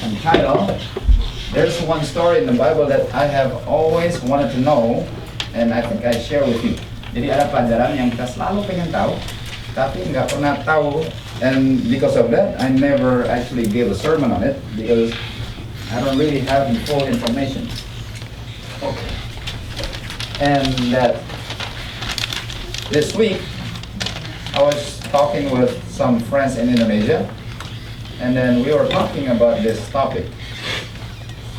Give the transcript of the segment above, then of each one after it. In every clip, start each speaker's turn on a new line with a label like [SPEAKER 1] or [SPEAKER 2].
[SPEAKER 1] And title, there's one story in the Bible that I have always wanted to know, and I think I share with you. Jadi ada pelajaran yang kita selalu pengen tahu, tapi nggak pernah tahu, and because of that, I never actually gave a sermon on it because I don't really have the full information. Okay. And this week, I was talking with some friends in Indonesia, and then we were talking about this topic.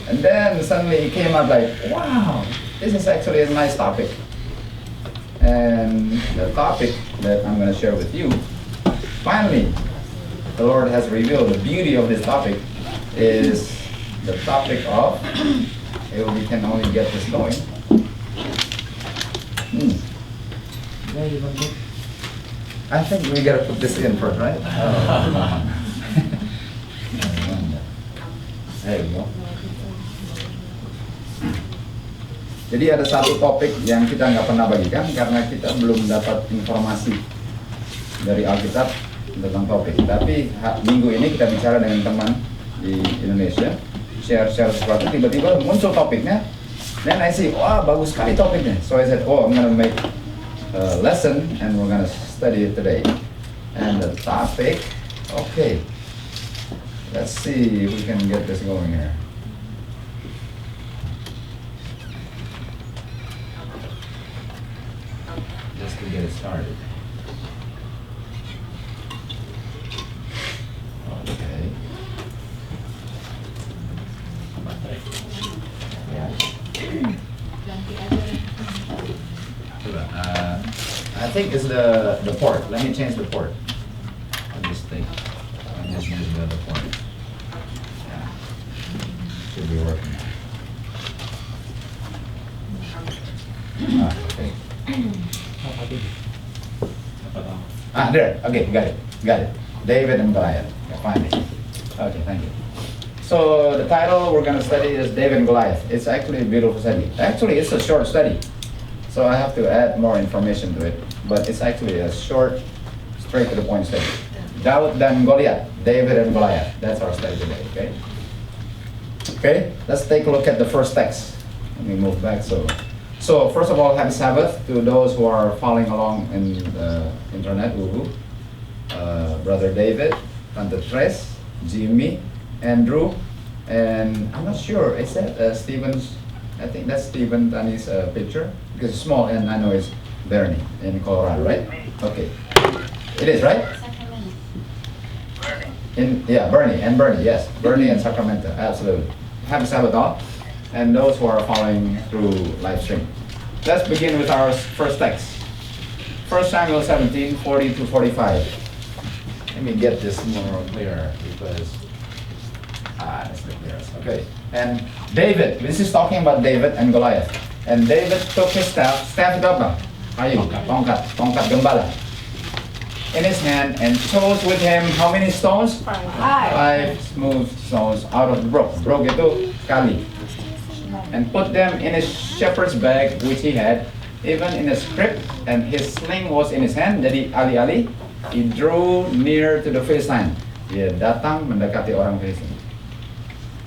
[SPEAKER 1] And then suddenly it came up like, wow, this is actually a nice topic. And the topic that I'm going to share with you, finally, the Lord has revealed the beauty of this topic is the topic of, if we can only get this going. I think we gotta put this in first, right? There you go. Jadi ada satu topik yang kita nggak pernah bagikan karena kita belum dapat informasi dari Alkitab tentang topik. Tapi minggu ini kita bicara dengan teman di Indonesia, share sesuatu, tiba-tiba muncul topiknya, dan I see, wah bagus sekali topiknya. So I said, oh I'm gonna make a lesson and we're gonna study it today. And the topic, okay, let's see if we can get this going here. Just to get it started. Okay. I think it's the port. Let me change the port. I'll just think. I'll just use the other port. Yeah. Should be working. Okay. There. Okay, got it. David and Goliath. Yeah, finally. Okay, thank you. So the title we're going to study is David and Goliath. It's actually a beautiful study. Actually, it's a short study. So I have to add more information to it. But it's actually a short, straight to the point study. Daud dan Goliath, David and Goliath. That's our study today, okay? Okay, let's take a look at the first text. Let me move back. So first of all, happy Sabbath to those who are following along in the internet, Brother David, Tante Tres, Jimmy, Andrew, and I'm not sure, is that Stephen's, I think that's Stephen Tani's picture, because it's small and I know it's Bernie in Colorado, right? Okay. It is, right? Bernie, yes. Bernie and Sacramento, absolutely. Happy Sabbath all, and those who are following through live stream. Let's begin with our first text. 1 Samuel 17, 40 to 45. Let me get this more clear because that's the clearest. Okay. And David, this is talking about David and Goliath. And David took his staff itu apa? Kayu, tongkat gembala, in his hand, and chose with him how many stones? 5 smooth stones out of the brook. Brook itu kali. And put them in his shepherd's bag which he had, even in his scrip, and his sling was in his hand. Jadi alih-alih, he drew near to the Philistine. Dia datang mendekati orang Filistin.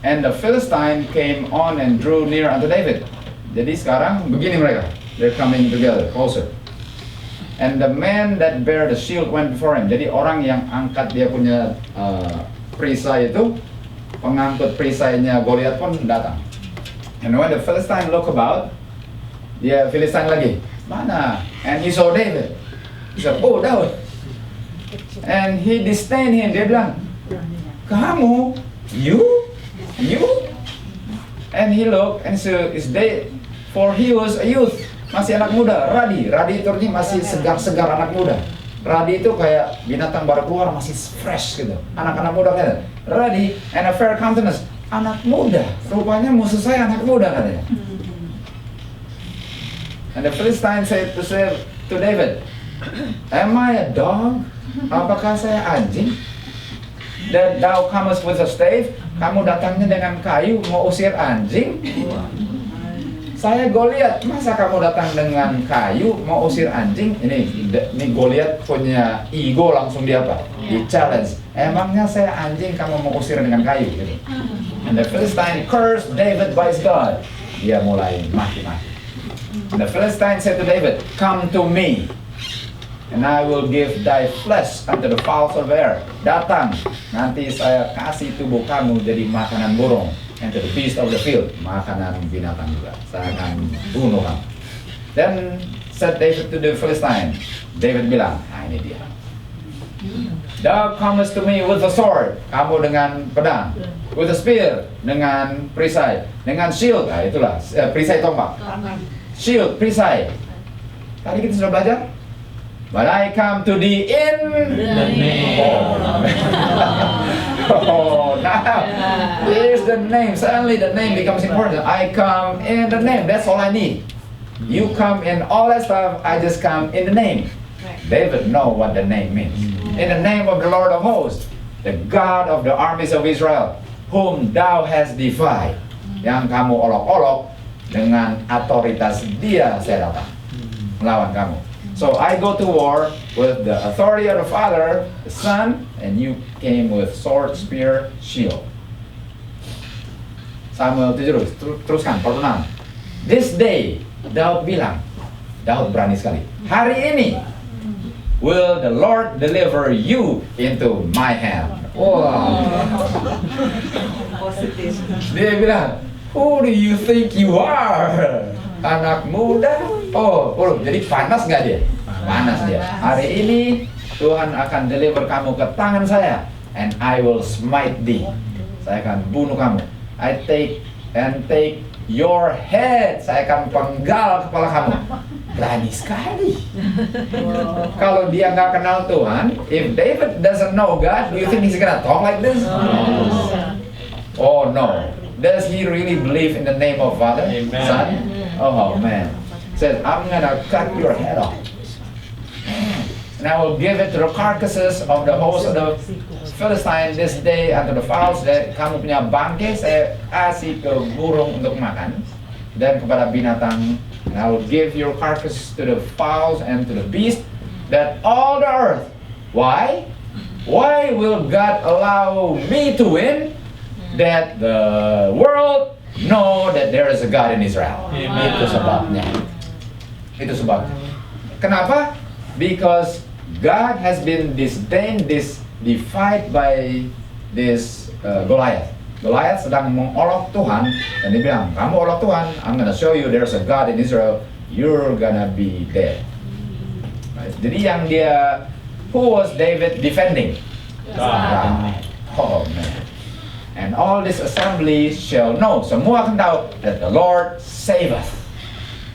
[SPEAKER 1] And the Philistine came on and drew near unto David. Jadi sekarang begini mereka, they're coming together, closer. And the man that bare the shield went before him. Jadi orang yang angkat dia punya perisai itu, pengangkut perisainya Goliath pun datang. And when the Philistine look about, dia Philistine lagi, mana? And he saw David. He said, oh Daud. And he disdained him. Dia bilang, kamu, you? And he looked and said, is David, for he was a youth, masih anak muda. Radi itu artinya masih segar anak muda. Radi itu kayak binatang baru keluar, masih fresh gitu. Anak-anak muda kan. Radi and a fair countenance. Anak muda, rupanya musuh saya anak muda katanya. And the Philistine said to David, am I a dog? Apakah saya anjing? That thou comest with a staff? Kamu datangnya dengan kayu mau usir anjing? Saya Goliath, masa kamu datang dengan kayu mau usir anjing? Ini Goliath punya ego langsung dia apa? Di challenge. Emangnya saya anjing kamu mau usir dengan kayu gitu. And the Philistine cursed David by his God. Dia mulai maki-maki. And the Philistine said to David, "Come to me, and I will give thy flesh unto the fowls of the air." Datang, nanti saya kasih tubuh kamu jadi makanan burung. And to the beast of the field, makanan binatang juga. Saya akan bunuh kamu. Then said David to the Philistine. David bilang, nah ini dia. Thou comest to me with a sword, kamu dengan pedang, with a spear, dengan perisai, dengan shield, nah itulah, perisai tombak, shield, perisai. Tadi kita sudah belajar. But I come to thee in
[SPEAKER 2] The name.
[SPEAKER 1] Oh, now here's the name. Suddenly the name becomes important. I come in the name. That's all I need. You come in all that stuff. I just come in the name. David know what the name means. In the name of the Lord of hosts, the God of the armies of Israel, whom thou hast defied. Yang kamu olok-olok dengan otoritas dia saya datang melawan kamu. So I go to war with the authority of the Father, the Son, and you came with sword, spear, shield. Samuel 7 teruskan, pertenang. This day, Daud bilang, Daud berani sekali. Hari ini, will the Lord deliver you into my hand. Wow. Dia bilang, who do you think you are? Anak muda. Oh, jadi panas nggak dia? Panas dia. Hari ini Tuhan akan deliver kamu ke tangan saya, and I will smite thee. Saya akan bunuh kamu. I take your head. Saya akan penggal kepala kamu. Berani sekali. Kalau dia nggak kenal Tuhan, if David doesn't know God, do you think he's gonna talk like this? Oh no. Does he really believe in the name of Father,
[SPEAKER 2] Amen.
[SPEAKER 1] Son? Oh man. Says, I'm gonna cut your head off. And I will give it to the carcasses of the host of the Philistine this day unto the fowls. Kamu punya bangkai, saya kasih ke burung untuk makan. Dan kepada binatang. And I will give your carcass to the fowls and to the beast, that all the earth. Why? Why will God allow me to win? That the world know that there is a God in Israel.
[SPEAKER 2] Amen.
[SPEAKER 1] Itu sebabnya. Itu sebabnya. Kenapa? Because God has been defied by this Goliath. Goliath sedang mengolok Tuhan dan dia bilang, kamu olok Tuhan, I'm gonna show you there's a God in Israel. You're gonna be dead. Right? Jadi yang dia, who was David defending? God. Oh man. And all this assembly shall know. Semua akan tahu that the Lord saveth.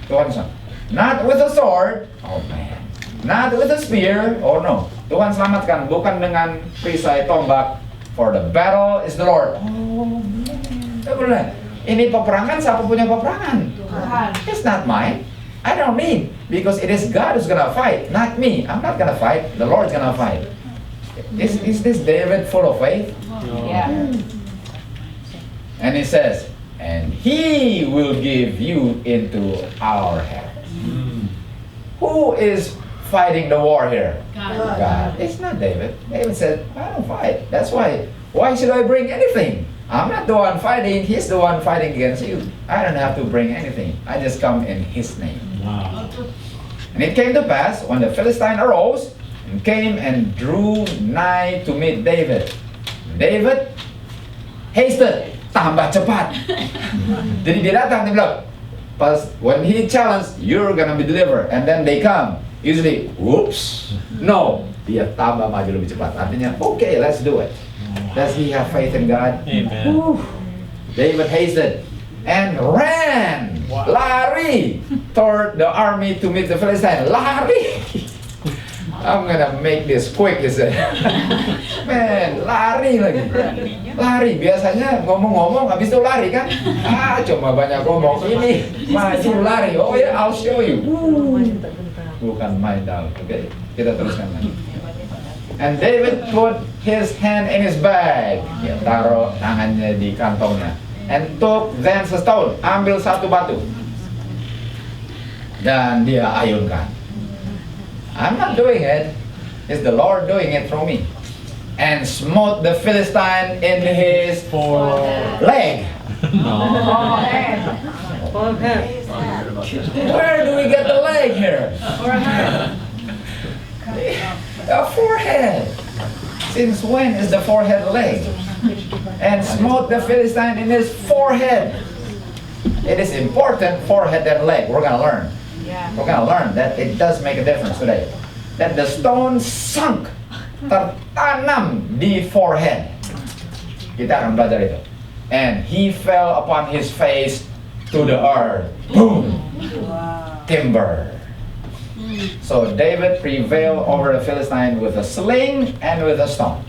[SPEAKER 1] Tuhan sama. Not with a sword. Oh man. Not with a spear. Oh no. Tuhan selamatkan bukan dengan perisai tombak. For the battle is the Lord. Oh man. Ini peperangan, siapa punya peperangan?
[SPEAKER 3] Tuhan.
[SPEAKER 1] It's not mine. I don't need. Because it is God who's gonna fight, not me. I'm not gonna fight. The Lord's gonna fight. Is this David full of faith?
[SPEAKER 3] Yeah.
[SPEAKER 1] And he says, and he will give you into our hands. Who is fighting the war here? God. It's not David. David said, I don't fight. That's why. Why should I bring anything? I'm not the one fighting. He's the one fighting against you. I don't have to bring anything. I just come in his name.
[SPEAKER 2] Wow.
[SPEAKER 1] And it came to pass when the Philistine arose and came and drew nigh to meet David. David hasted. Tambah cepat. Jadi dia datang, dia bilang, when he challenged, you're gonna be delivered, and then they come. Usually, whoops, no, dia tambah maju lebih cepat. Artinya, okay, let's do it. Does he have faith in God?
[SPEAKER 2] Amen.
[SPEAKER 1] Whew. David hasted and ran,
[SPEAKER 2] Wow.
[SPEAKER 1] lari toward the army to meet the Philistine. Lari. I'm gonna make this quick, he said. Man, lari lagi. Lari, biasanya ngomong-ngomong habis itu lari kan? Cuma banyak ngomong. Ini maju lari. Oh ya, I'll show you. Bukan main down. Oke, kita teruskan lagi. And David put his hand in his bag. Dia taruh tangannya di kantongnya. And took thence a stone. Ambil satu batu. Dan dia ayunkan. I'm not doing it. It's the Lord doing it from me. and smote the Philistine in his leg. Where do we get the leg here? The forehead. Since when is the forehead leg? And smote the Philistine in his forehead. It is important, forehead and leg. We're gonna learn. We're gonna learn that it does make a difference today. That the stone sunk, tertanam di forehead. Kita akan belajar itu. And he fell upon his face to the earth. Boom! Timber. So David prevailed over the Philistine with a sling and with a stone.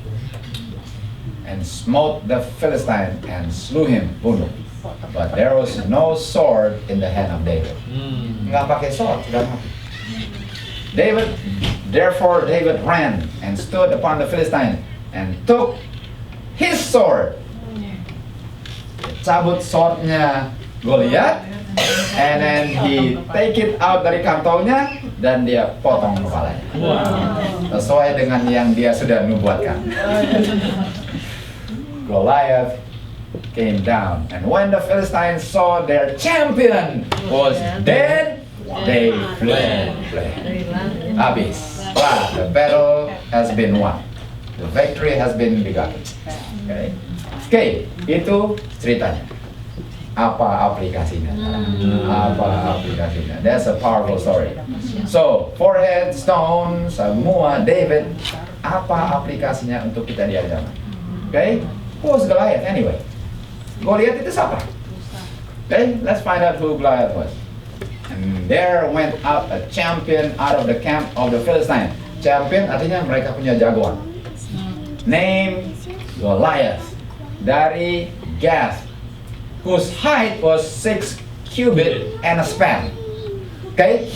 [SPEAKER 1] And smote the Philistine and slew him, bunuh. But there was no sword in the hand of David. Nggak pakai sword, sudah mati. Therefore David ran and stood upon the Philistine and took his sword. Cabut swordnya Goliath, and then he take it out dari kantongnya dan dia potong kepalanya. Sesuai dengan yang dia sudah nubuatkan. Goliath came down, and when the Philistines saw their champion was dead, they fled. Habis. The battle has been won. The victory has been begotten. Okay, itu ceritanya. Apa aplikasinya? Apa aplikasinya? That's a powerful story. So, forehead, stone, semua David. Apa aplikasinya untuk kita di hari zaman? Okay, who was Goliath anyway? Goliath itu siapa? Okay, let's find out who Goliath was. And there went out a champion out of the camp of the Philistine. Champion artinya mereka punya jagoan. Name Goliath dari Gath, whose height was 6 cubit and a span. Okay,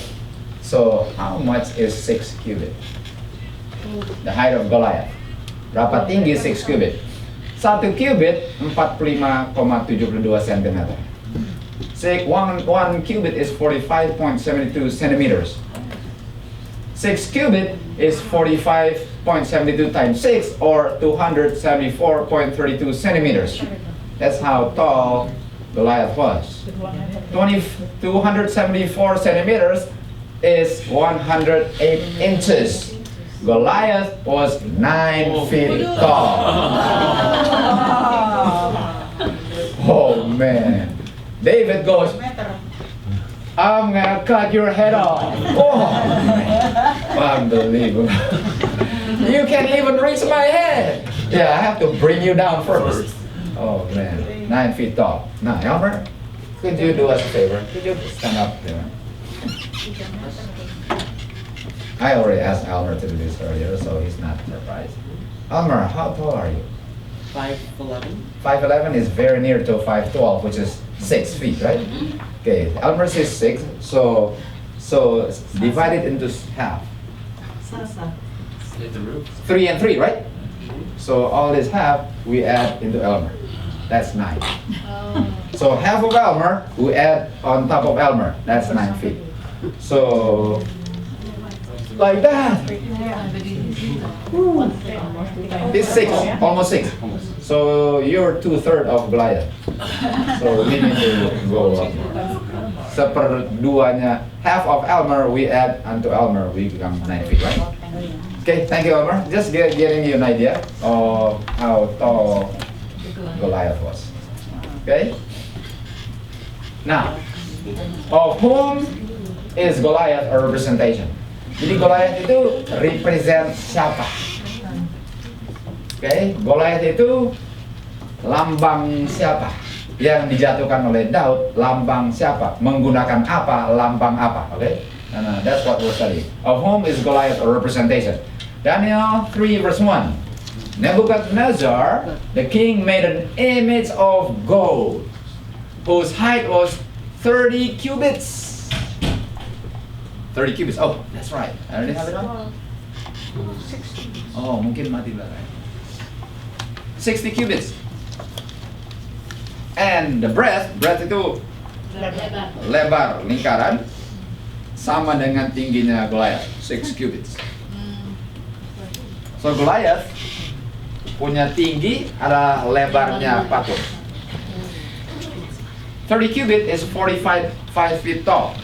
[SPEAKER 1] so how much is 6 cubit? The height of Goliath. Berapa tinggi 6 cubit? 1 cubit 45,72 cm. 1 cubit is 45.72 centimeters. 6 cubit is 45.72 times 6 or 274.32 centimeters. That's how tall Goliath was. 274 centimeters is 108 inches. Goliath was 9 feet tall. Oh man. David goes, I'm gonna cut your head off. Oh, unbelievable. You can't even reach my head. Yeah, I have to bring you down first. Oh man, 9 feet tall. Now, Elmer, could you do us a favor? Could you stand up there? I already asked Elmer to do this earlier, so he's not surprised. Elmer, how tall are you?
[SPEAKER 2] 5'11".
[SPEAKER 1] 5'11" is very near to 5'12", which is 6 feet, right? Okay, Elmer says 6, so divide it into half.
[SPEAKER 2] Hit the roof.
[SPEAKER 1] 3 and 3, right? So all this half we add into Elmer. That's 9. So half of Elmer we add on top of Elmer. That's 9 feet. So like that. It's 6, almost 6. So you're 2/3 of Goliath. So we need to go up. Seperduanya, half of Elmer we add onto Elmer, we become 9 feet, right? Okay, thank you, Elmer. Just getting you an idea of how tall Goliath was. Okay? Now, of whom is Goliath a representation? Jadi Goliath itu represent siapa? Okay, Goliath itu lambang siapa? Yang dijatuhkan oleh Daud, lambang siapa? Menggunakan apa? Lambang apa? Okay? That's what we're studying. Of whom is Goliath a representation? Daniel 3 verse 1. Nebuchadnezzar, the king, made an image of gold, whose height was 30 cubits. 30 cubits. Oh, that's right. I already have it on. Oh, mungkin mati belakang. 60 cubits. And the breadth itu lebar, lingkaran, sama dengan tingginya Goliath, 6 cubits. So Goliath punya tinggi adalah lebarnya patung. 30 cubit is 45 feet tall.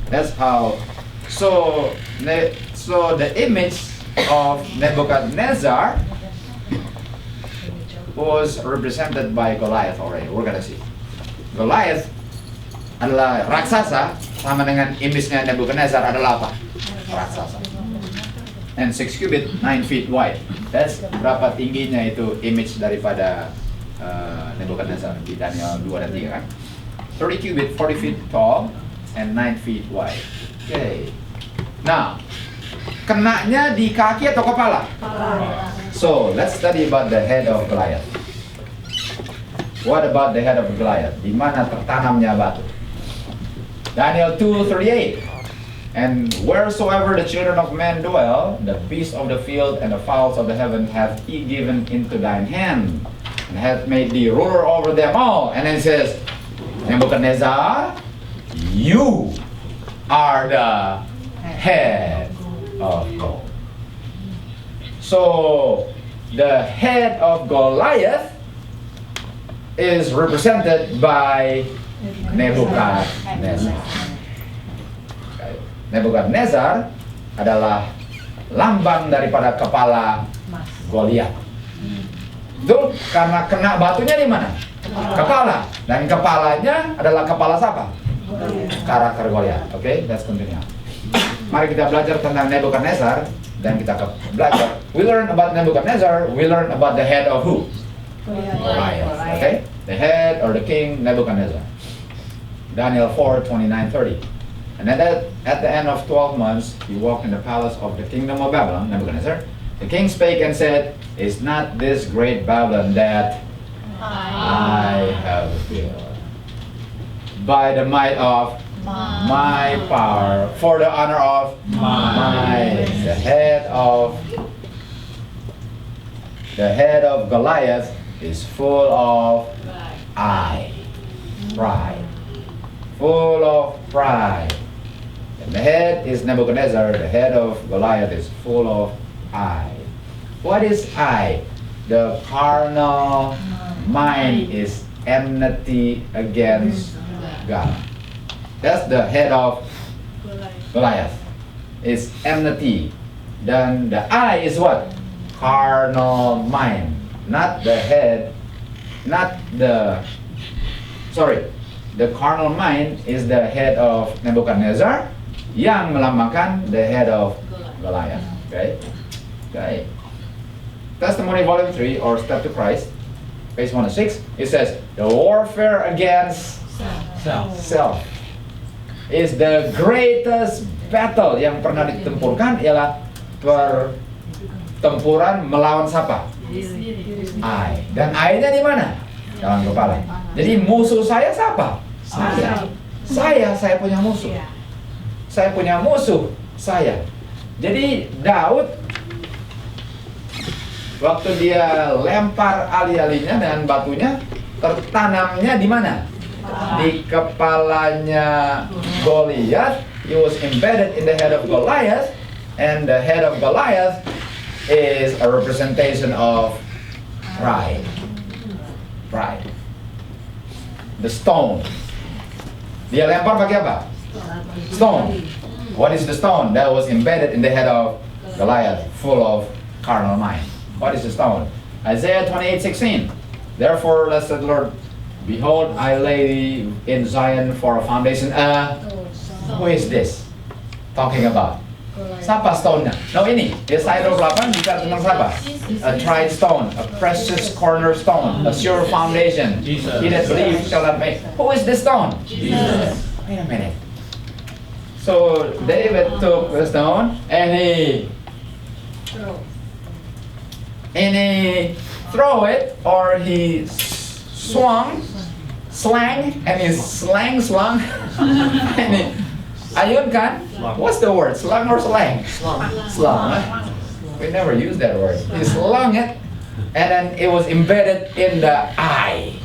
[SPEAKER 1] That's how. So the image of Nebuchadnezzar was represented by Goliath already. We're gonna see. Goliath adalah raksasa, sama dengan image-nya Nebuchadnezzar adalah apa? Raksasa. And 6 cubit, 9 feet wide. That's berapa tingginya itu image daripada Nebuchadnezzar di Daniel 2 dan 3 kan? 30 cubit, 40 feet tall, and 9 feet wide. Okay. Nah, kenanya di kaki atau kepala? So, let's study about the head of Goliath. What about the head of Goliath? Di mana tertanamnya batu? Daniel 2:38. And wheresoever the children of men dwell, the beasts of the field and the fowls of the heaven hath he given into thine hand, and hath made thee ruler over them all. And then it says, Nebuchadnezzar, you are the head of gold. So the head of Goliath is represented by Nebuchadnezzar. Okay. Nebuchadnezzar adalah lambang daripada kepala Goliath. Itu karena kena batunya di mana? Kepala. Dan kepalanya adalah kepala siapa? Karakter Goliath. Oke, okay? Let's continue. Mari kita belajar tentang Nebuchadnezzar dan kita belajar. We learn about Nebuchadnezzar. We learn about the head of who? Goliath. Okay, the head or the king Nebuchadnezzar. Daniel 4:29-30. And then at the end of 12 months, he walked in the palace of the kingdom of Babylon, Nebuchadnezzar. The king spake and said, "Is not this great Babylon that I have built by the might of my power, for the honor of my the head of Goliath is full of pride, full of pride." And the head is Nebuchadnezzar. The head of Goliath is full of eye. What is eye? The carnal mind is enmity against God. That's the head of Goliath. It's enmity. Then the eye is what? Carnal mind. Not the head. The carnal mind is the head of Nebuchadnezzar yang melambangkan the head of Goliath. Okay? Okay. Testimony Volume 3 or Step to Christ, page 106, it says, the warfare against self is the greatest battle yang pernah ditempurkan ialah pertempuran melawan siapa? I. Dan I-nya di mana? Dalam kepala. Jadi musuh saya siapa? Saya punya musuh. Saya punya musuh, saya. Jadi Daud waktu dia lempar ali-alinya dengan batunya, tertanamnya di mana? Di kepalanya Goliath. He was embedded in the head of Goliath, and the head of Goliath is a representation of pride. Pride. The stone. Dia lempar pakai apa? Stone. What is the stone that was embedded in the head of Goliath, full of carnal mind? What is the stone? Isaiah 28:16. Therefore, thus said the Lord, behold, I lay in Zion for a foundation. Who is this talking about? Siapa stone-nya? No, ini. Yesaya 28 bicara tentang siapa? A tried stone, a precious cornerstone, a sure foundation.
[SPEAKER 2] Jesus.
[SPEAKER 1] He that believes shall not make. Who is this stone?
[SPEAKER 2] Jesus.
[SPEAKER 1] Wait a minute. So David took the stone and he throw it, or he swung, slang, and he swung, and he ayunkan. What's the word? Slung or slang? Slung. Huh? We never use that word. He slung it, and then it was embedded in the eye.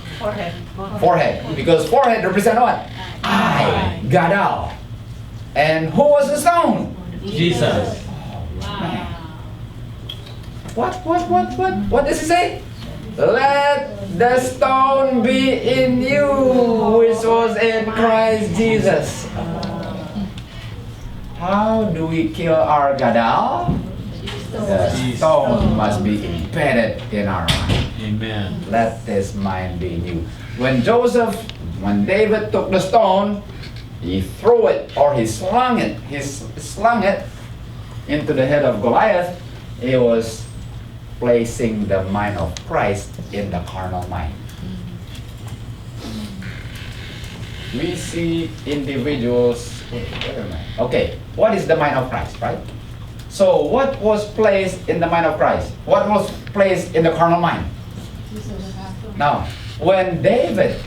[SPEAKER 1] Forehead. Because forehead represents what? Eye. Gadal. And who was the stone?
[SPEAKER 2] Jesus.
[SPEAKER 1] What does he say? Let the stone be in you, which was in Christ Jesus. How do we kill our gadal? The stone must be embedded in our mind.
[SPEAKER 2] Amen.
[SPEAKER 1] Let this mind be in you. When David took the stone, he threw it, or he slung it into the head of Goliath. He was placing the mind of Christ in the carnal mind. We see individuals. Okay, what is the mind of Christ, right? So what was placed in the mind of Christ? What was placed in the carnal mind? Now, when David,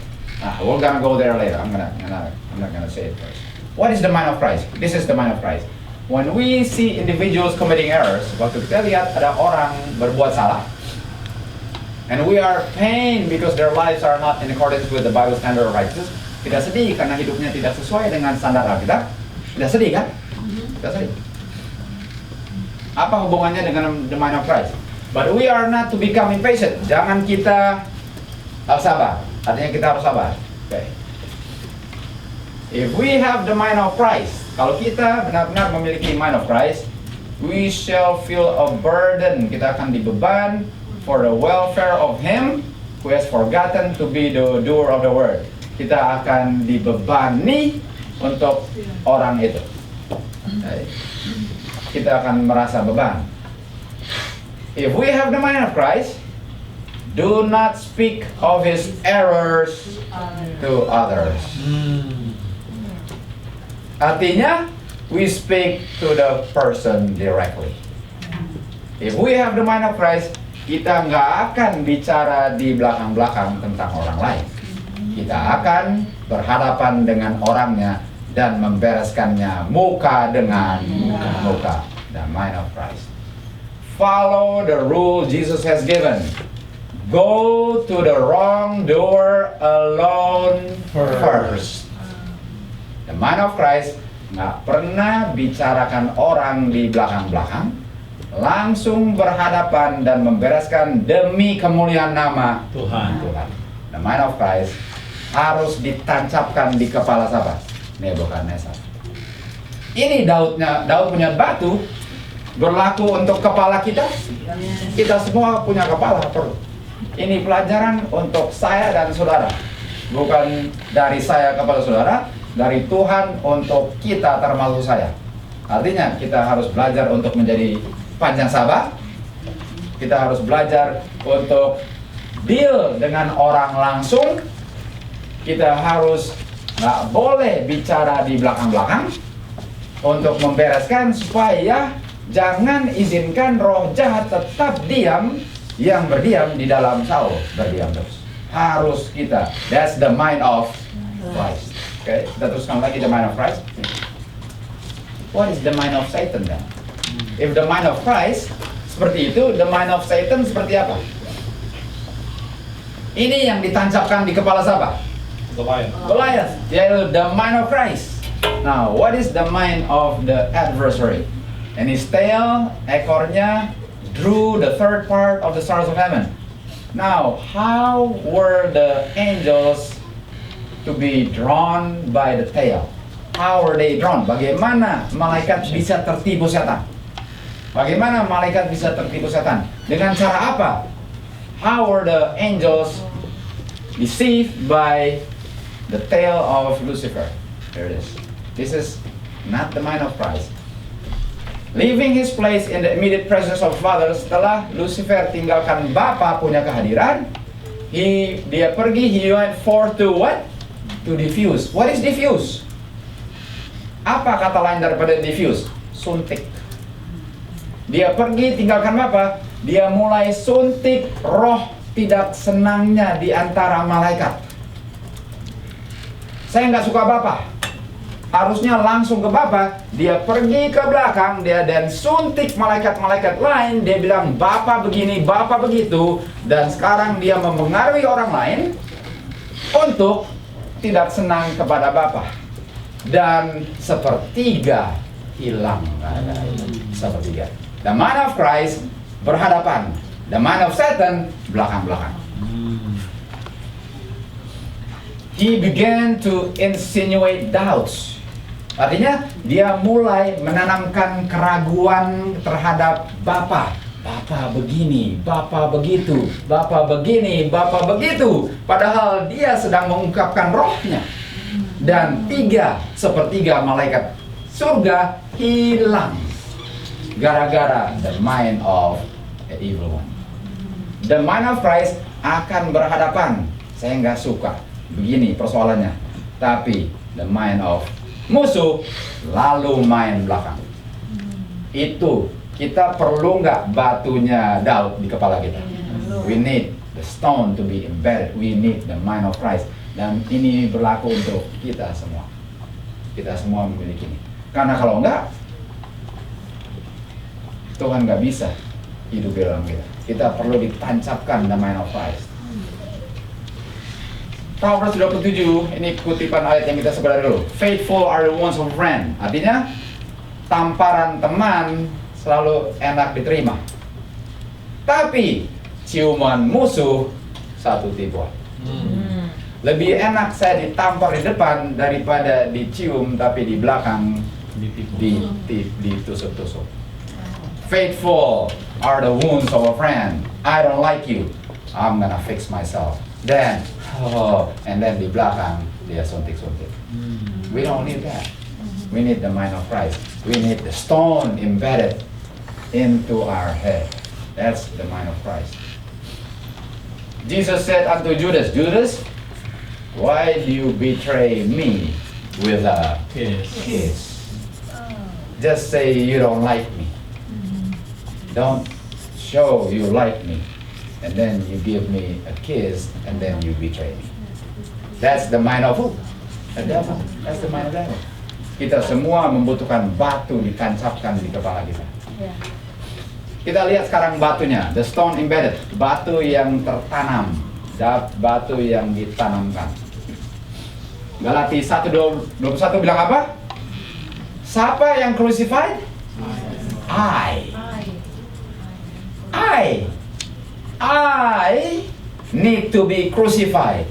[SPEAKER 1] we're gonna go there later. I'm not gonna say it first. What is the mind of Christ? This is the mind of Christ. When we see individuals committing errors, waktu kita lihat ada orang berbuat salah, and we are pained because their lives are not in accordance with the Bible standard of righteousness, kita sedih karena hidupnya tidak sesuai dengan standar Alkitab. Kita sedih kan? Kita sedih. Apa hubungannya dengan the mind of Christ? But we are not to become impatient. Jangan kita sabar. Artinya kita harus sabar. Okay. If we have the mind of Christ, kalau kita benar-benar memiliki mind of Christ, we shall feel a burden. Kita akan dibeban for the welfare of Him who has forgotten to be the doer of the word. Kita akan dibebani untuk orang itu. Okay. Kita akan merasa beban. If we have the mind of Christ, do not speak of his errors to others. Artinya, we speak to the person directly. If we have the mind of Christ, kita nggak akan bicara di belakang-belakang tentang orang lain. Kita akan berhadapan dengan orangnya dan membereskannya muka dengan muka. The mind of Christ. Follow the rule Jesus has given. Go to the wrongdoer alone first. The mind of Christ nggak pernah bicarakan orang di belakang-belakang, langsung berhadapan dan membereskan demi kemuliaan nama Tuhan. The mind of Christ harus ditancapkan di kepala siapa? Nebukadnezar. Ini Daud punya batu berlaku untuk kepala kita. Kita semua punya kepala perlu. Ini pelajaran untuk saya dan saudara. Bukan dari saya kepada saudara, dari Tuhan untuk kita termasuk saya. Artinya kita harus belajar untuk menjadi panjang sabar. Kita harus belajar untuk deal dengan orang langsung. Kita harus nggak boleh bicara di belakang-belakang untuk membereskan supaya jangan izinkan roh jahat tetap diam, yang berdiam di dalam Saul berdiam terus. Harus kita. That's the mind of Christ. Okay, kita teruskan lagi the mind of Christ. What is the mind of Satan then? If the mind of Christ seperti itu, the mind of Satan seperti apa? Ini yang ditancapkan di kepala siapa? Goliath. Yaitu the mind of Christ. Now, what is the mind of the adversary? And his tail, ekornya, drew the third part of the stars of heaven. Now, how were the angels to be drawn by the tail? How were they drawn? Bagaimana malaikat bisa tertipu setan? Bagaimana malaikat bisa tertipu setan? Dengan cara apa? How were the angels deceived by the tail of Lucifer? There it is. This is not the mind of Christ. Leaving his place in the immediate presence of Father, setelah Lucifer tinggalkan Bapa punya kehadiran, dia pergi, he went forth to what? To diffuse. What is diffuse? Apa kata lain daripada diffuse? Suntik. Dia pergi tinggalkan Bapa, dia mulai suntik roh tidak senangnya di antara malaikat. Saya nggak suka Bapa. Harusnya langsung ke Bapa, dia pergi ke belakang, dia dan suntik malaikat-malaikat lain, dia bilang Bapa begini, Bapa begitu, dan sekarang dia mempengaruhi orang lain untuk tidak senang kepada Bapa. Dan sepertiga hilang, sepertiga. The mind of Christ berhadapan. The mind of Satan belakang-belakang. He began to insinuate doubts. Artinya dia mulai menanamkan keraguan terhadap Bapa. Bapa begini, Bapa begitu, Bapa begini, Bapa begitu. Padahal dia sedang mengungkapkan rohnya. Dan 3/4 malaikat surga hilang gara-gara the mind of the evil one. The mind of Christ akan berhadapan. Saya nggak suka begini persoalannya, tapi the mind of musuh lalu main belakang. Itu kita perlu nggak batunya Daud di kepala kita? We need the stone to be embedded. We need the mind of Christ. Dan ini berlaku untuk kita semua. Kita semua memiliki ini. Karena kalau enggak, Tuhan nggak bisa hidup di dalam kita. Kita perlu ditancapkan the mind of Christ. Proverbs 27, ini kutipan ayat yang kita sebentar dulu. Faithful are the wounds of a friend. Artinya, tamparan teman selalu enak diterima. Tapi, ciuman musuh satu tipuan. Lebih enak saya ditampar di depan daripada dicium, tapi di belakang ditusuk-tusuk. Faithful are the wounds of a friend. I don't like you. I'm gonna fix myself. Then, and then di belakang dia suntik-suntik. We don't need that. We need the mind of Christ. We need the stone embedded into our head. That's the mind of Christ. Jesus said unto Judas, Judas, why do you betray me with a kiss? Just say you don't like me. Don't show you like me. And then you give me a kiss, and then you betray me. That's the mind of who? The devil. That's the mind of the devil. Kita semua membutuhkan batu ditancapkan di kepala kita. Kita lihat sekarang batunya, the stone embedded, batu yang tertanam, batu yang ditanamkan. Galati 1:21 bilang apa? Siapa yang crucified? I need to be crucified.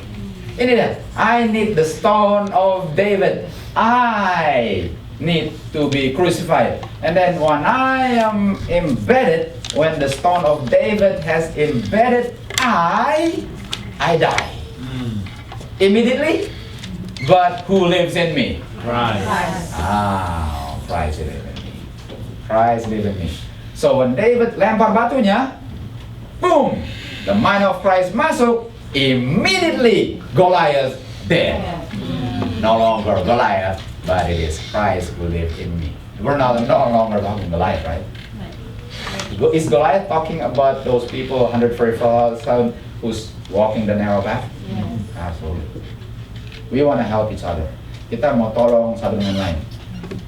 [SPEAKER 1] Ini dia. I need the stone of David. I need to be crucified. And then when I am embedded, when the stone of David has embedded I die. Immediately. But who lives in me?
[SPEAKER 2] Christ.
[SPEAKER 1] Christ lives in me. Christ lives in me. So when David lempar batunya, boom, the mind of Christ masuk, immediately Goliath dead. No longer Goliath, but it is Christ who lives in me. We're no longer talking Goliath, right? Is Goliath talking about those people, 144,000, who's walking the narrow path? Absolutely. We want to help each other. Kita mau tolong satu dengan lain.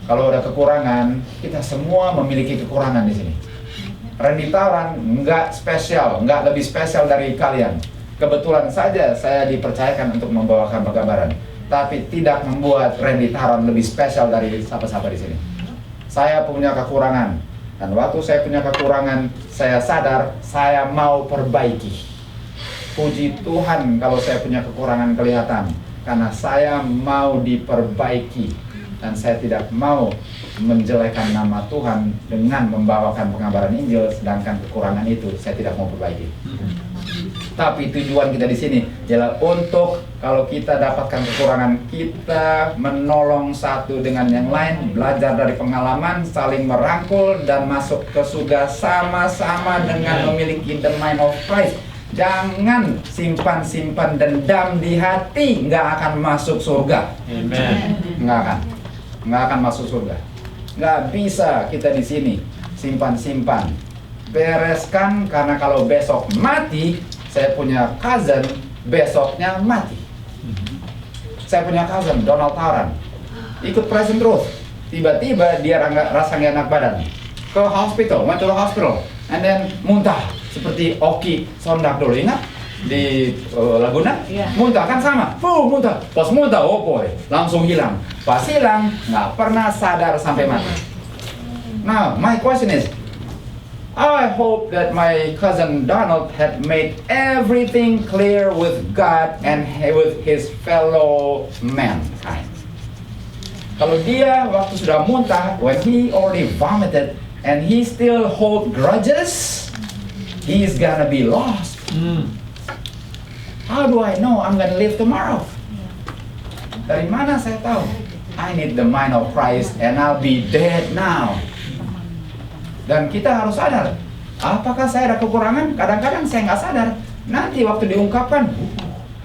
[SPEAKER 1] Kalau ada kekurangan, kita semua memiliki kekurangan di sini. Randy Taran nggak spesial, nggak lebih spesial dari kalian. Kebetulan saja saya dipercayakan untuk membawakan penggambaran, tapi tidak membuat Randy Taran lebih spesial dari siapa-siapa di sini. Saya punya kekurangan, dan waktu saya punya kekurangan, saya sadar saya mau perbaiki. Puji Tuhan kalau saya punya kekurangan kelihatan, karena saya mau diperbaiki. Dan saya tidak mau menjelekan nama Tuhan dengan membawakan pengabaran Injil, sedangkan kekurangan itu saya tidak mau perbaiki. Tapi tujuan kita di sini adalah untuk kalau kita dapatkan kekurangan, kita menolong satu dengan yang lain, belajar dari pengalaman, saling merangkul dan masuk ke surga sama-sama dengan memiliki the mind of Christ. Jangan simpan-simpan dendam di hati, nggak akan masuk surga.
[SPEAKER 2] Amen.
[SPEAKER 1] Nggak akan masuk surga. Nggak bisa kita di sini simpan-simpan. Bereskan, karena kalau besok mati, saya punya cousin besoknya mati. Saya punya cousin Donald Taran, ikut Present Truth. Tiba-tiba dia rasa nggak enak badan, ke hospital, went to the hospital, and then muntah seperti Oki Sondak dulu, ingat di Laguna? Muntah kan sama, muntah. Pas muntah, oh boy, langsung hilang. Pas hilang, nggak pernah sadar sampai mati. Now, my question is, I hope that my cousin Donald had made everything clear with God and with his fellow mankind. Kalau dia waktu sudah muntah, when he already vomited and he still hold grudges, he's gonna be lost. How do I know I'm gonna live tomorrow? Dari mana saya tahu? I need the mind of Christ and I'll be dead now. Dan kita harus sadar, apakah saya ada kekurangan? Kadang-kadang saya nggak sadar. Nanti waktu diungkapkan,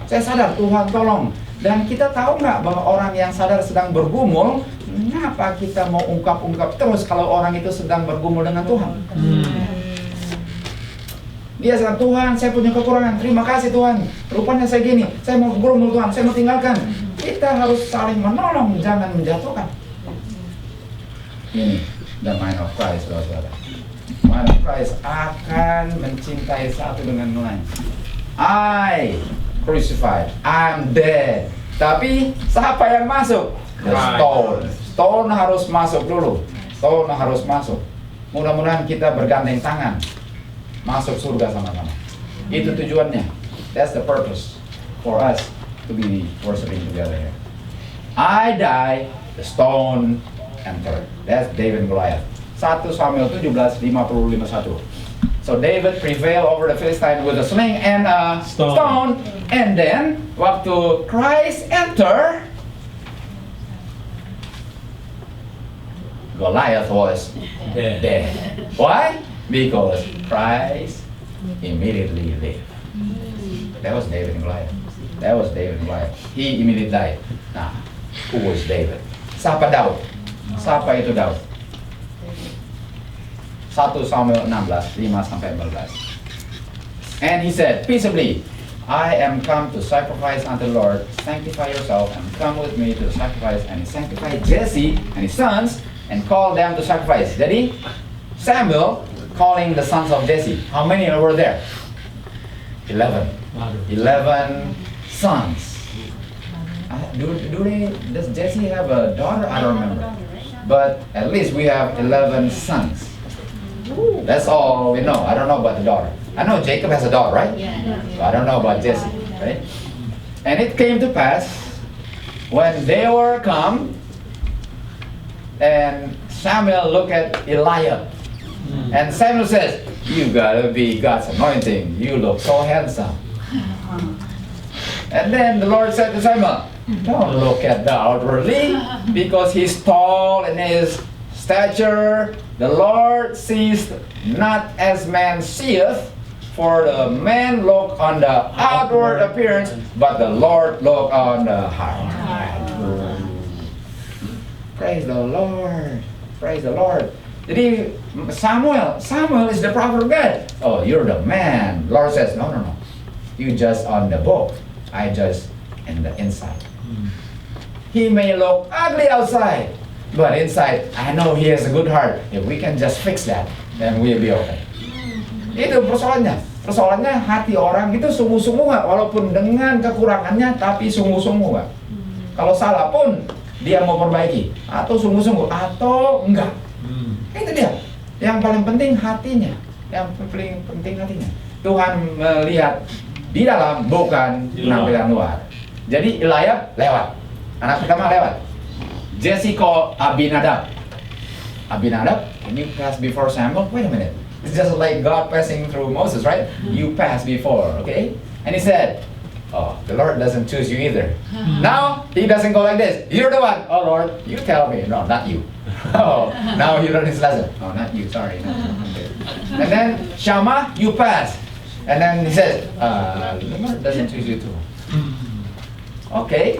[SPEAKER 1] saya sadar, Tuhan tolong. Dan kita tahu nggak bahwa orang yang sadar sedang bergumul, kenapa kita mau ungkap-ungkap terus kalau orang itu sedang bergumul dengan Tuhan? Dia bilang, Tuhan, saya punya kekurangan, terima kasih Tuhan. Rupanya saya gini, saya mau bergumul Tuhan, saya mau tinggalkan. Kita harus saling menolong, jangan menjatuhkan. Ini the mind of Christ, saudara-saudara. Mind of Christ akan mencintai satu dengan lain. I crucified, I'm dead. Tapi siapa yang masuk? The stone. Stone harus masuk dulu. Stone harus masuk. Mudah-mudahan kita bergandeng tangan masuk surga sama-sama. Itu tujuannya. That's the purpose for us to be worshiping together here. I die, the stone enter. That's David and Goliath. 1 Samuel 17:50-51. So David prevailed over the Philistine with a sling and a stone. And then waktu Christ enter, Goliath was dead. Why? Because Christ immediately lived. That was David and Goliath. That was David and Goliath. He immediately died. Nah, who was David? Siapa Daud? Siapa itu Daud? 1 Samuel 16:5-14. And he said, peaceably, I am come to sacrifice unto the Lord. Sanctify yourself and come with me to the sacrifice. And he sanctified Jesse and his sons and called them to sacrifice. Jadi Samuel calling the sons of Jesse. How many were there? 11. 11 sons. Does Jesse have a daughter? I don't remember. But at least we have 11 sons. That's all we know. I don't know about the daughter. I know Jacob has a daughter, right? So I don't know about Jesse, right? And it came to pass when they were come, and Samuel looked at Eliab. And Samuel says, you gotta be God's anointing. You look so handsome. And then the Lord said to Samuel, don't look at the outwardly, because he's tall in his stature. The Lord sees not as man seeth, for the man look on the outward appearance, but the Lord look on the heart. Praise the Lord. Praise the Lord. Jadi Samuel is the prophet of God. Oh, you're the man. Lord says, no. You just on the book. I just in the inside. He may look ugly outside, but inside, I know he has a good heart. If we can just fix that, then we'll be okay. Itu persoalannya. Persoalannya hati orang itu sungguh-sungguh nggak, walaupun dengan kekurangannya, tapi sungguh-sungguh nggak. Kalau salah pun dia mau perbaiki, atau sungguh-sungguh, atau enggak. Itu dia. Yang paling penting hatinya. Yang paling penting hatinya. Tuhan melihat di dalam, bukan penampilan luar. Jadi Eliab lewat. Anak pertama lewat. Jesse called Abinadab. Abinadab, can you pass before Samuel? Wait a minute. It's just like God passing through Moses, right? You pass before, okay? And he said, oh, the Lord doesn't choose you either. Now, he doesn't go like this. You're the one. Oh, Lord, you tell me. No, not you. Oh, now you learn his lesson. Oh, not you, sorry. No. Okay. And then, Shammah, you pass. And then he says, the Lord doesn't choose you too. Okay.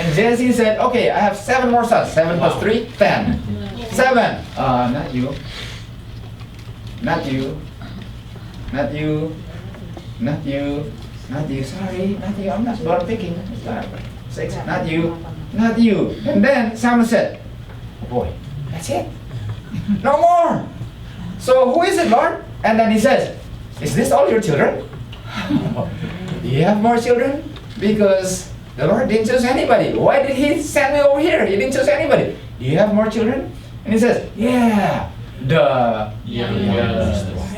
[SPEAKER 1] And Jesse said, okay, I have 7 more sons. 7 plus 3, 10. 7. Not you. Not you. Not you. Not you. Not you. Sorry, not you. I'm not born picking. 6. Not you. Not you. And then Samuel said, oh boy, that's it. No more. So who is it, Lord? And then he says, is this all your children? Do you have more children? Because the Lord didn't choose anybody. Why did he send me over here? He didn't choose anybody. Do you have more children? And he says, yeah, the youngest one.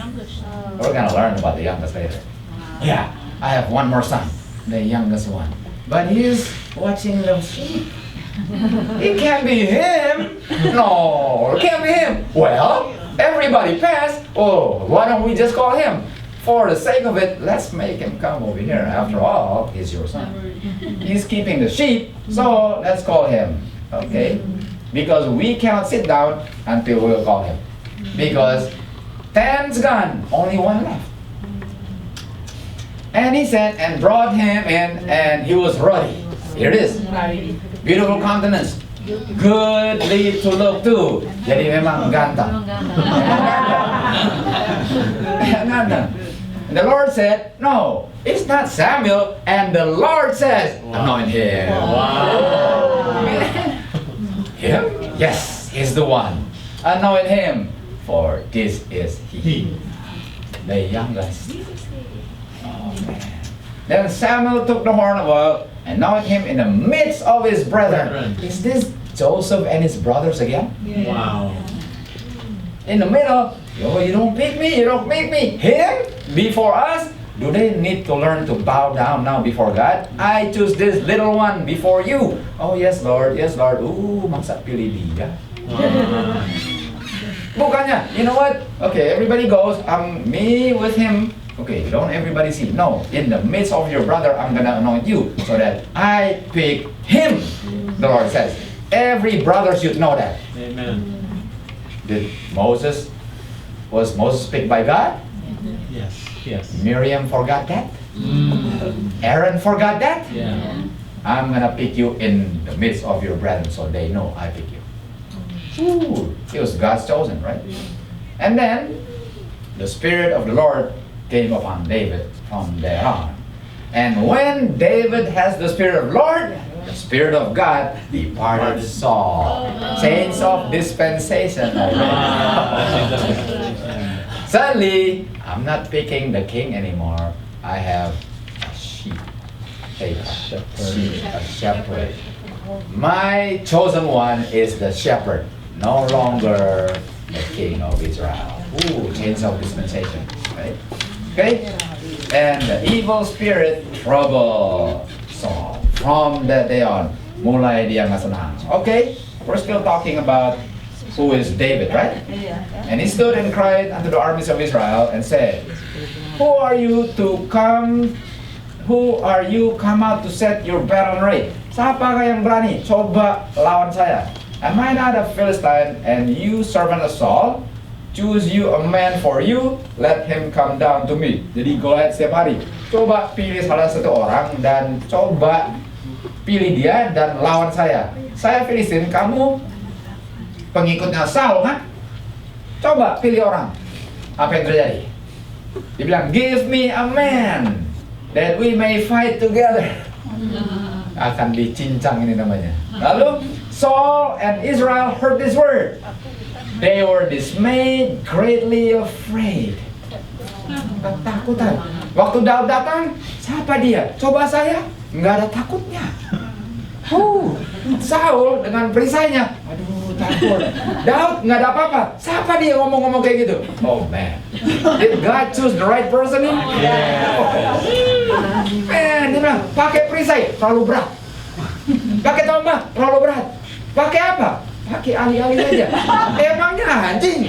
[SPEAKER 1] We're gonna learn about the youngest later. Yeah, I have one more son, the youngest one. But he's watching the sheep. It can't be him. No, it can't be him. Well, everybody passed. Oh, why don't we just call him? For the sake of it, let's make him come over here. After all, he's your son. He's keeping the sheep, so let's call him. Okay? Because we cannot sit down until we'll call him. Because 10's gone, only one left. And he sent and brought him in, and he was ruddy. Here it is. Beautiful countenance. Goodly to look to. Jadi memang ganteng. Ganteng. And the Lord said, no, it's not Samuel. And the Lord says, anoint him.
[SPEAKER 2] Wow.
[SPEAKER 1] Him? Yes, he's the one. Anoint him, for this is he. The youngest. Oh man. Then Samuel took the horn of oil and anointed him in the midst of his brethren. Is this Joseph and his brothers again?
[SPEAKER 2] Wow.
[SPEAKER 1] In the middle, oh, you don't pick me, you don't pick me. Him? Before us? Do they need to learn to bow down now before God? I choose this little one before you. Oh yes Lord, yes Lord. Masa pilih dia. Bukannya, you know what? Okay, everybody goes, me with him. Okay, don't everybody see. No, in the midst of your brother, I'm gonna anoint you so that I pick him. The Lord says. Every brother should know that.
[SPEAKER 2] Amen.
[SPEAKER 1] Was Moses picked by God?
[SPEAKER 2] Yes. Yes.
[SPEAKER 1] Miriam forgot that? Aaron forgot that?
[SPEAKER 2] Yeah.
[SPEAKER 1] I'm gonna pick you in the midst of your brethren so they know I pick you. Ooh, he was God's chosen, right? And then the Spirit of the Lord came upon David from there on. And when David has the Spirit of the Lord, the Spirit of God departed Saul. Chains of dispensation. Suddenly, I'm not picking the king anymore. I have a sheep. A shepherd. My chosen one is the shepherd, no longer the king of Israel. Ooh, chains of dispensation. Right? Okay? And the evil spirit troubled Saul. From that day on, mulai dia nggak senang. Okay, we're still talking about who is David, right? And he stood and cried unto the armies of Israel and said, Who are you come out to set your battle array? Siapa yang berani? Coba lawan saya. Am I not a Philistine and you servant of Saul? Choose you a man for you, let him come down to me. Jadi Goliath setiap hari, coba pilih salah satu orang dan coba pilih dia dan lawan saya. Saya Filistin, kamu pengikutnya Saul kan? Coba pilih orang. Apa yang terjadi? Dia bilang, give me a man that we may fight together. Akan dicincang ini namanya. Lalu Saul and Israel heard this word. They were dismayed, greatly afraid. Ketakutan. Waktu Daud datang, siapa dia? Coba saya, nggak ada takutnya. Saul dengan perisainya, aduh takut. Daud nggak ada apa-apa. Siapa dia ngomong-ngomong kayak gitu? Oh man, did God choose the right person? Yeah. Man, dia bilang, pakai perisai terlalu berat. Pakai tombak terlalu berat. Pakai apa? Pakai alih-alih aja. Emangnya anjing.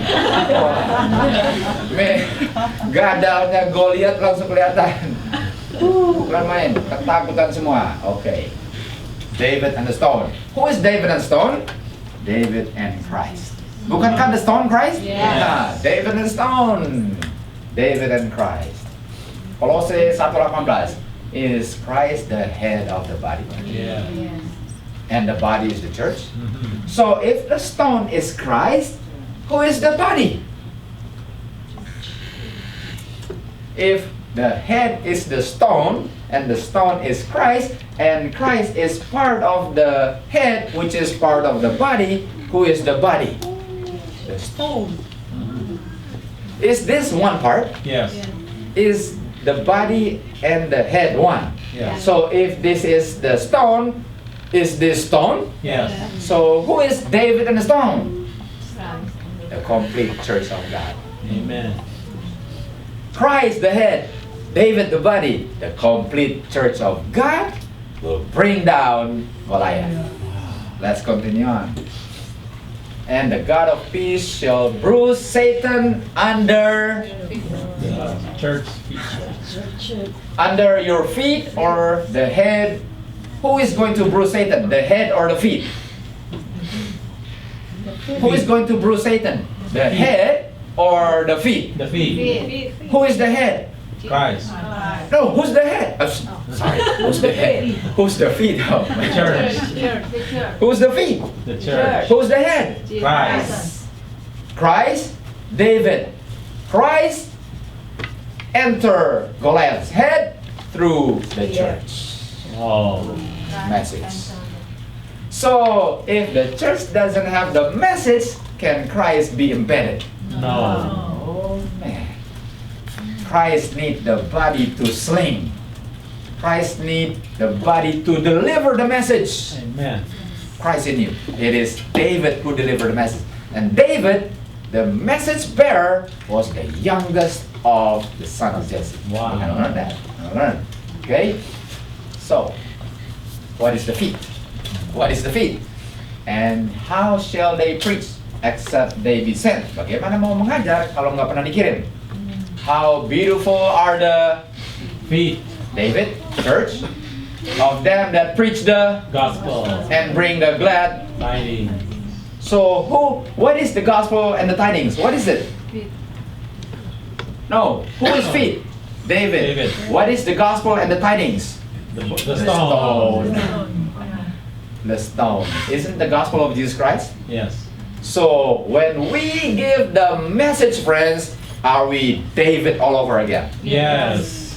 [SPEAKER 1] Gadalnya Goliath langsung kelihatan. Bukan main, ketakutan semua. Okay. David and the stone. Who is David and stone? David and Christ. Bukankah the stone Christ?
[SPEAKER 3] Yes.
[SPEAKER 1] Nah, David and stone. David and Christ. Kolose 1:18. Is Christ the head of the body?
[SPEAKER 2] Yeah.
[SPEAKER 1] And the body is the church? So if the stone is Christ, who is the body? If the head is the stone, and the stone is Christ, and Christ is part of the head, which is part of the body, who is the body? The stone. Is this one part?
[SPEAKER 2] Yes.
[SPEAKER 1] Is the body and the head one?
[SPEAKER 2] Yes.
[SPEAKER 1] So if this is the stone, is this stone?
[SPEAKER 2] Yes.
[SPEAKER 1] So who is David and the stone? The complete church of God.
[SPEAKER 2] Amen.
[SPEAKER 1] Christ the head, David the body, the complete church of God will bring down Goliath. Let's continue on. And the God of peace shall bruise Satan under
[SPEAKER 2] Church.
[SPEAKER 1] your feet or the head. Who is going to bruise Satan? The head or the feet? Who is going to bruise Satan? The head or the feet?
[SPEAKER 2] The feet.
[SPEAKER 1] Who is the head?
[SPEAKER 2] Christ.
[SPEAKER 1] No, who's the head? Sorry, who's the head? Who's the feet? Oh, my
[SPEAKER 2] The church.
[SPEAKER 1] Who's the feet?
[SPEAKER 2] The church.
[SPEAKER 1] Who's the head?
[SPEAKER 2] Christ.
[SPEAKER 1] Christ, David. Christ enter Goliath's head through the church.
[SPEAKER 2] Oh.
[SPEAKER 1] Message. So, if the church doesn't have the message, can Christ be embedded?
[SPEAKER 2] No.
[SPEAKER 1] Man. Christ need the body to sling. Christ need the body to deliver the message.
[SPEAKER 2] Amen.
[SPEAKER 1] Christ in you. It is David who delivered the message. And David, the message bearer, was the youngest of the son of Jesse.
[SPEAKER 2] Wow.
[SPEAKER 1] We're gonna learn that. We're gonna learn. Okay? So, what is the feet? What is the feet? And how shall they preach except they be sent? Bagaimana mau mengajar kalau nggak pernah dikirim? How beautiful are the
[SPEAKER 2] Feet.
[SPEAKER 1] David, church, of them that preach the
[SPEAKER 2] Gospel.
[SPEAKER 1] and bring the glad.
[SPEAKER 2] Tidings.
[SPEAKER 1] So what is the gospel and the tidings? What is it? No, who is feet? David.
[SPEAKER 2] David.
[SPEAKER 1] What is the gospel and the tidings?
[SPEAKER 2] The stone.
[SPEAKER 1] The stone. Isn't the gospel of Jesus Christ?
[SPEAKER 2] Yes.
[SPEAKER 1] So when we give the message, friends, are we David all over again?
[SPEAKER 2] Yes.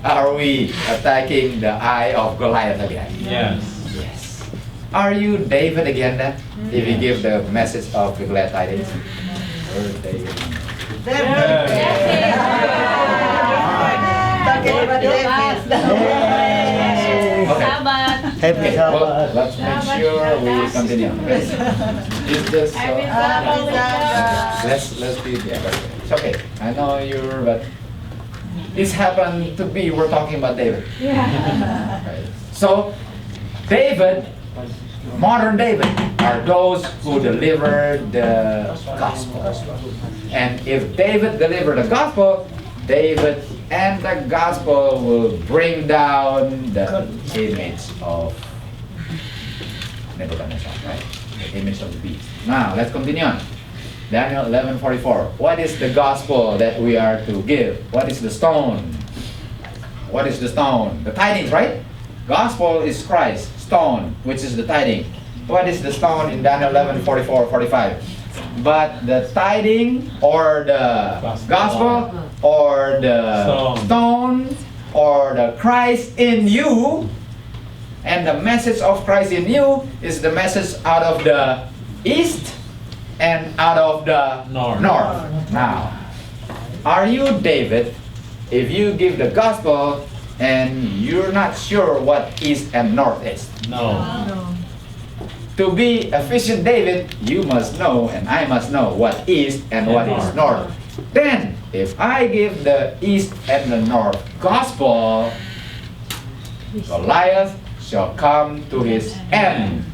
[SPEAKER 1] Are we attacking the eye of Goliath again?
[SPEAKER 2] Yes.
[SPEAKER 1] Yes. Are you David again then? If you give the message of the glad tidings? Or David?
[SPEAKER 3] Happy
[SPEAKER 1] Okay, well, let's make sure we continue. It's just let's be it's okay. I know you're, but this happened to be we're talking about David. Right. So David, modern David, are those who deliver the gospel. And if David delivered the gospel, David and the gospel will bring down the image of Nebuchadnezzar, right? The image of the beast. Now, let's continue on. Daniel 11:44. What is the gospel that we are to give? What is the stone? What is the stone? The tidings, right? Gospel is Christ. Stone, which is the tiding. What is the stone in Daniel 11:44-45? But the tiding or the gospel or the stone or the Christ in you, and the message of Christ in you is the message out of the east and out of the
[SPEAKER 2] North.
[SPEAKER 1] Now, are you David if you give the gospel and you're not sure what east and north is?
[SPEAKER 2] No.
[SPEAKER 1] To be efficient David, you must know and I must know what east and what is north. Then, if I give the east and the north gospel, Goliath shall come to his end.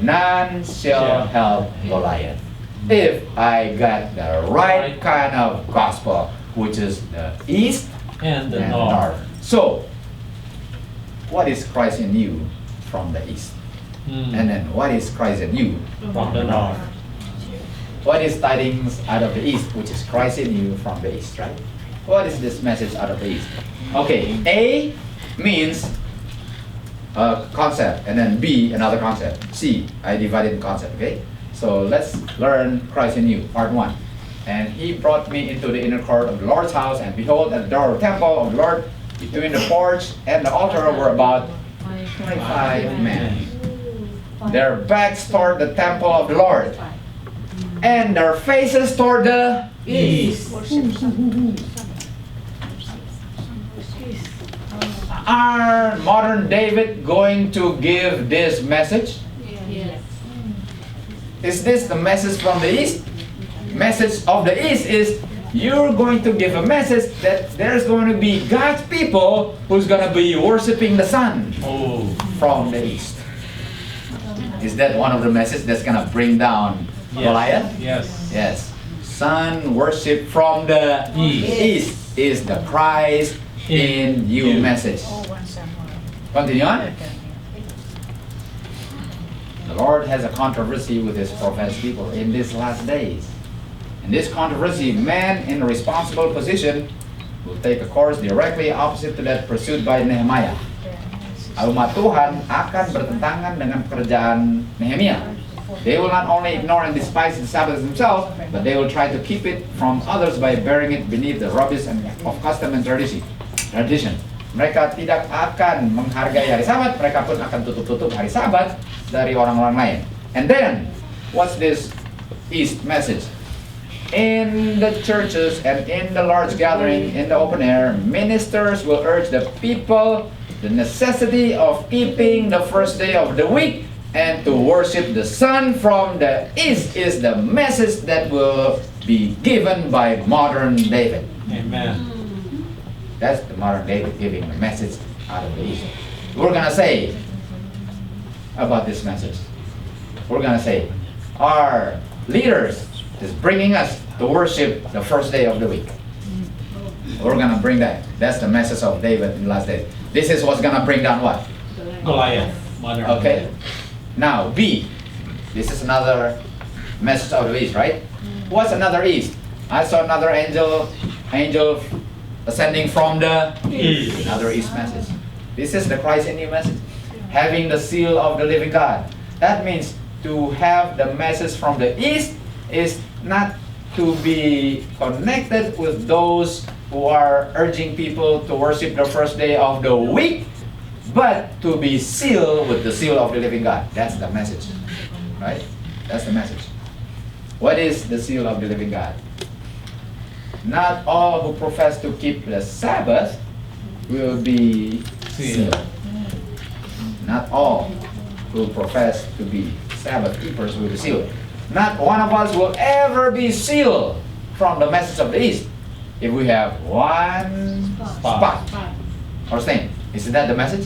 [SPEAKER 1] None shall help Goliath. If I got the right kind of gospel, which is the east
[SPEAKER 2] And the
[SPEAKER 1] and
[SPEAKER 2] north.
[SPEAKER 1] north. So, what is Christ in you from the east? And then what is Christ in you?
[SPEAKER 2] From the north.
[SPEAKER 1] What is tidings out of the east, which is Christ in you from the east, right? What is this message out of the east? Okay, A means a concept, and then B, another concept. C, I divided the concept, okay? So let's learn Christ in you, part 1. And he brought me into the inner court of the Lord's house, and behold, at the door of the temple of the Lord, between the porch and the altar were about 25 men. Their backs toward the temple of the Lord, and their faces toward the
[SPEAKER 2] East.
[SPEAKER 1] Are modern David going to give this message?
[SPEAKER 3] Yes.
[SPEAKER 1] Is this the message from the east? Message of the east is you're going to give a message that there's going to be God's people who's going to be worshiping the sun
[SPEAKER 2] Oh.
[SPEAKER 1] from the east. Is that one of the messages that's going to bring down Goliath?
[SPEAKER 2] Yes.
[SPEAKER 1] Yes. Sun worship from the east is the Christ in you message. Continue on. The Lord has a controversy with his professed people in these last days. In this controversy, man in a responsible position will take a course directly opposite to that pursued by Nehemiah. Umat Tuhan akan bertentangan dengan pekerjaan Nehemia. They will not only ignore and despise the Sabbath themselves, but they will try to keep it from others by burying it beneath the rubbish of custom and tradition. Mereka tidak akan menghargai hari Sabat, mereka pun akan tutup-tutup hari Sabat dari orang-orang lain. And then, what's this East message? In the churches and in the large gathering in the open air, ministers will urge the people the necessity of keeping the first day of the week and to worship the sun from the east is the message that will be given by modern David.
[SPEAKER 2] Amen.
[SPEAKER 1] That's the modern David giving the message out of the east. We're gonna say about this message. We're gonna say our leaders is bringing us to worship the first day of the week. We're gonna bring that. That's the message of David in the last days. This is what's gonna bring down what?
[SPEAKER 2] Goliath. Modern.
[SPEAKER 1] Okay. Now B. This is another message of the east, right? What's another east? I saw another angel ascending from the
[SPEAKER 2] East.
[SPEAKER 1] another east message. This is the Christ in you message. Having the seal of the living God. That means to have the message from the east is not to be connected with those who are urging people to worship the first day of the week, but to be sealed with the seal of the living God. That's the message, right? That's the message. What is the seal of the living God? Not all who profess to keep the Sabbath will be sealed. Not all who profess to be Sabbath keepers will be sealed. Not one of us will ever be sealed from the message of the East if we have one spot or stain. Isn't that the message?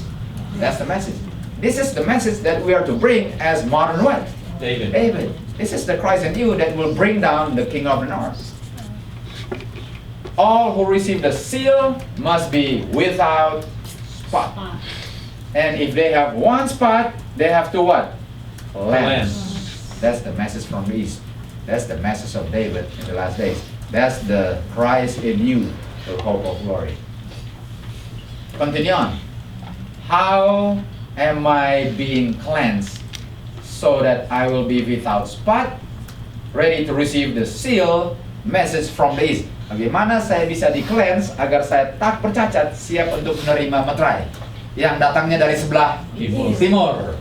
[SPEAKER 1] That's the message. This is the message that we are to bring as modern what?
[SPEAKER 2] David.
[SPEAKER 1] David. This is the Christ in you that will bring down the King of the North. All who receive the seal must be without spot. And if they have one spot, they have to what? Cleanse. That's the message from the East. That's the message of David in the last days. That's the Christ in you, the hope of glory. Continue on. How am I being cleansed so that I will be without spot, ready to receive the seal message from the East? Bagaimana saya bisa di-cleanse agar saya tak bercacat, siap untuk menerima meterai yang datangnya dari sebelah timur.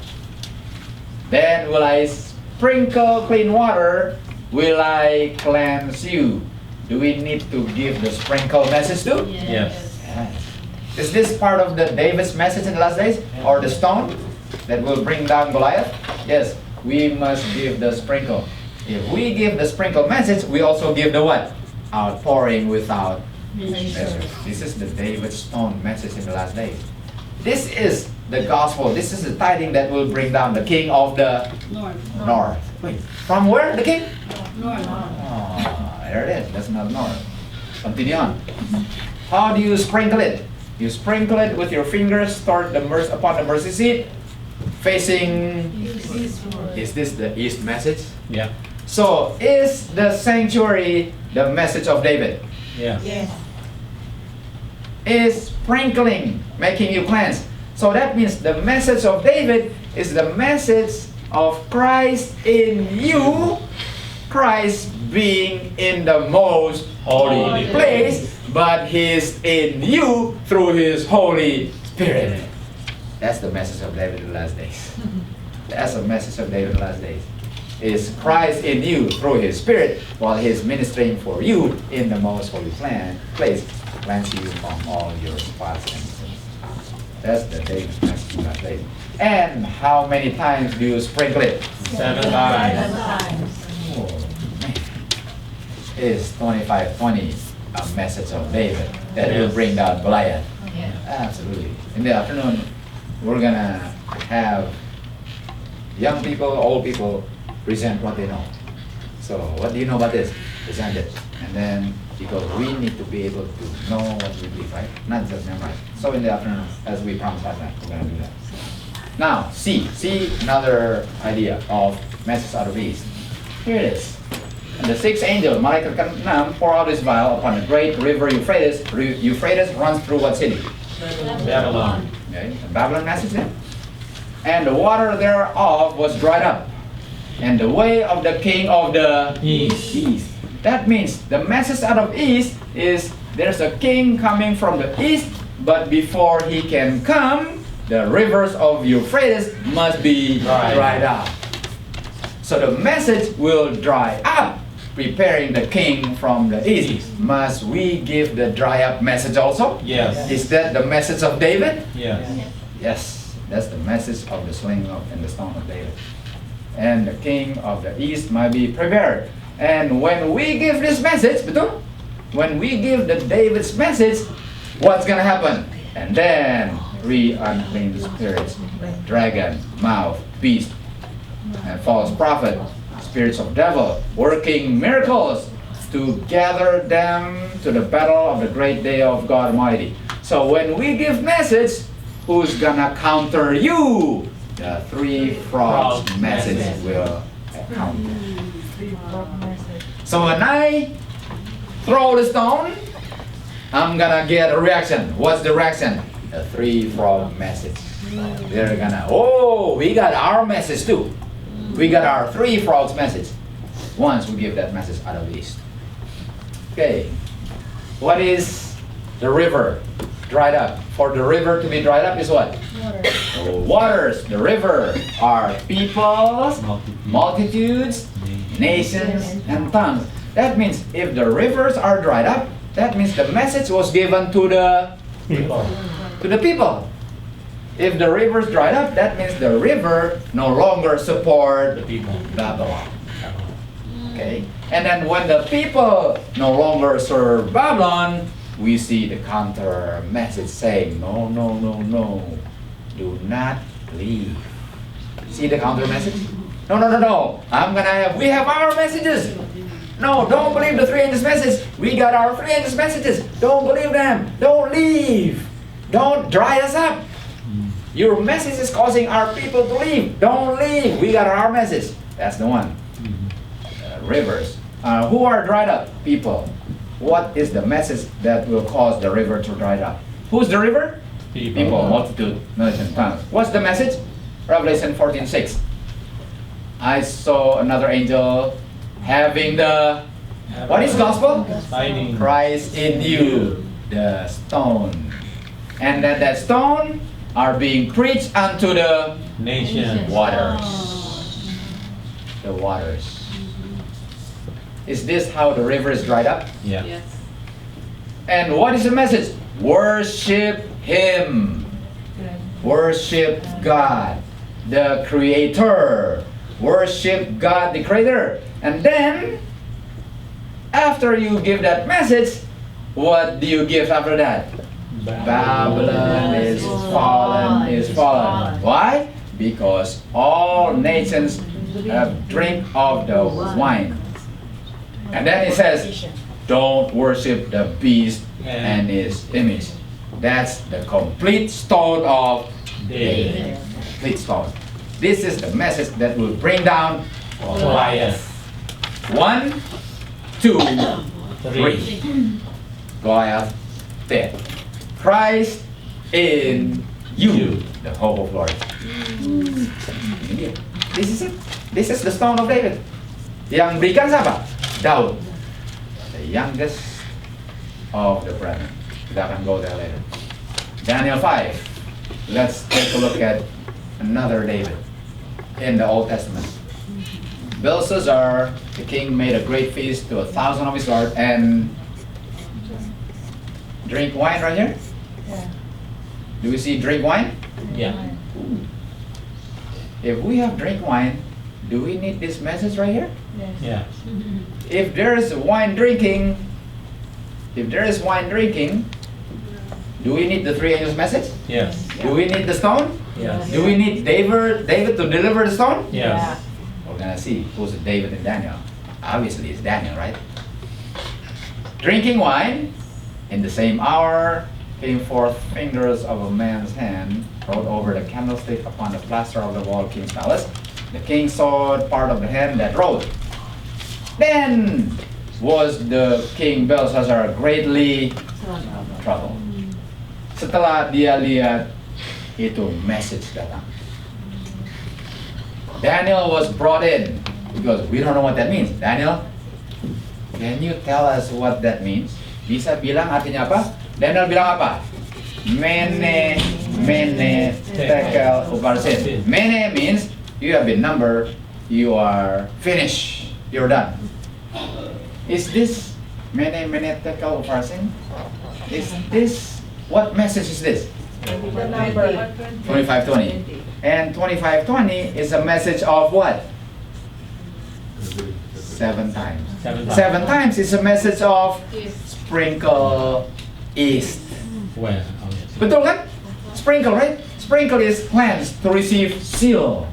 [SPEAKER 1] Then will I sprinkle clean water, will I cleanse you? Do we need to give the sprinkle message too?
[SPEAKER 2] Yes.
[SPEAKER 1] Yes. Is this part of the David's message in the last days? Or the stone that will bring down Goliath? Yes, we must give the sprinkle. If we give the sprinkle message, we also give the what? Outpouring without measure. This is the David stone message in the last days. This is the gospel. This is the tithing that will bring down the king of the north. Wait, from where? The king? Oh, there it is. That's not north. Continue on. How do you sprinkle it? You sprinkle it with your fingers toward upon the mercy seat, facing. Is this the east message?
[SPEAKER 2] Yeah.
[SPEAKER 1] So, is the sanctuary the message of David?
[SPEAKER 2] Yeah.
[SPEAKER 1] Is sprinkling making you cleanse? So that means the message of David is the message of Christ in you, Christ being in the most holy place, but He's in you through His Holy Spirit. That's the message of David in the last days. That's the message of David in the last days. Is Christ in you through His Spirit while He's ministering for you in the most holy place, cleanse you from all your spots and sins. That's the David message in the last days. And how many times do you sprinkle it?
[SPEAKER 2] 7 times.
[SPEAKER 1] Oh, man. is 25:20, a message of David that will
[SPEAKER 2] Yes.
[SPEAKER 1] bring down Goliath.
[SPEAKER 3] Yeah.
[SPEAKER 1] Absolutely. In the afternoon, we're gonna have young people, old people present what they know. So, what do you know about this? Present it. And then, because we need to be able to know what we believe, right? Not just memorize. So, in the afternoon, as we promised last night, we're gonna do that. Now, see another idea of message out of East. Here it is. And the sixth angel, malaikat ke-6, pour out his vial upon the great river Euphrates. Euphrates runs through what city?
[SPEAKER 2] Babylon.
[SPEAKER 1] Okay, the Babylon message there. And the water thereof was dried up, and the way of the king of the
[SPEAKER 2] East.
[SPEAKER 1] That means the message out of East is there's a king coming from the east, but before he can come, the rivers of Euphrates must be dried up. So the message will dry up, preparing the king from the east. Must we give the dry up message also?
[SPEAKER 2] Yes.
[SPEAKER 1] Is that the message of David?
[SPEAKER 2] Yes.
[SPEAKER 1] Yes, that's the message of the sling of and the stone of David. And the king of the east might be prepared. And when we give this message, betul? When we give the David's message, what's gonna happen? And then three unclean spirits, dragon, mouth, beast, and false prophet, spirits of devil, working miracles to gather them to the battle of the great day of God Almighty. So when we give message, who's gonna counter you? The three frogs
[SPEAKER 2] Frog
[SPEAKER 1] message
[SPEAKER 2] message.
[SPEAKER 1] will counter. So when I throw the stone, I'm gonna get a reaction. What's the reaction? The three frog message. They're gonna, oh, we got our message too. We got our three frogs message. Once we give that message out of east. Okay. What is the river dried up? For the river to be dried up is what? The waters. The river are peoples, multitudes, nations, and tongues. That means if the rivers are dried up, that means the message was given to the
[SPEAKER 2] People.
[SPEAKER 1] people. If the rivers dried up, that means the river no longer support
[SPEAKER 2] The people.
[SPEAKER 1] Babylon. Okay? And then when the people no longer serve Babylon, we see the counter message saying, no, no, no, no, do not leave. See the counter message? No, no, no, no. We have our messages. No, don't believe the three angels' message. We got our three angels' messages. Don't believe them. Don't leave. Don't dry us up. Your message is causing our people to leave. Don't leave. We got our message. That's the one. Rivers. Who are dried up? People. What is the message that will cause the river to dry up? Who's the river? People, multitude, nation, tongues. What's the message? Revelation 14:6. I saw another angel having the, what is gospel?
[SPEAKER 2] Signing.
[SPEAKER 1] Christ in you, the stone. And that stone are being preached unto the
[SPEAKER 2] Nation.
[SPEAKER 1] waters. The waters. Is this how the river is dried up?
[SPEAKER 2] Yeah.
[SPEAKER 3] Yes.
[SPEAKER 1] And what is the message? Worship Him. Worship God, the Creator. Worship God, the Creator. And then, after you give that message, what do you give after that? Babylon is fallen, is fallen. Why? Because all nations have drink of the wine. And then it says, don't worship the beast and his image. That's the complete stone of
[SPEAKER 2] David.
[SPEAKER 1] complete stone. This is the message that will bring down
[SPEAKER 2] Goliath.
[SPEAKER 1] 1, 2,
[SPEAKER 2] 3.
[SPEAKER 1] 3. Goliath dead. Christ in you, the hope of glory. This is it. This is the stone of David. Yang berikan siapa? Daud. The youngest of the brethren. Kita akan go there later. Daniel 5. Let's take a look at another David in the Old Testament. Belshazzar, the king, made a great feast to 1,000 of his lords and drink wine right here. Do we see drink wine?
[SPEAKER 2] Yeah.
[SPEAKER 1] If we have drink wine, Do we need this message right here?
[SPEAKER 2] Yeah.
[SPEAKER 1] If there is wine drinking, do we need the three angels message?
[SPEAKER 2] Yes.
[SPEAKER 1] Do we need the stone?
[SPEAKER 2] Yes.
[SPEAKER 1] Do we need David to deliver the stone?
[SPEAKER 2] Yes.
[SPEAKER 1] We're gonna see who's David and Daniel. Obviously it's Daniel, right? Drinking wine, in the same hour came forth fingers of a man's hand, wrote over the candlestick upon the plaster of the wall of King's palace. The king saw part of the hand that wrote. Then was the king Belshazzar greatly troubled. Setelah dia lihat itu message datang. Daniel was brought in because we don't know what that means. Daniel, can you tell us what that means? Bisa bilang artinya apa? Daniel bilang apa? Mene, tekel, uparsin. Mene means you have been numbered, you are finished, you're done. Is this mene, tekel, uparsin? Is this, what message is this?
[SPEAKER 3] The number
[SPEAKER 1] 2520. And 2520 is a message of what? 7 times.
[SPEAKER 2] 7 times.
[SPEAKER 1] 7 times is a message of sprinkle east.
[SPEAKER 2] Where? Oh, yes.
[SPEAKER 1] Betul kan? Sprinkle, right? Sprinkle is cleansed to receive seal.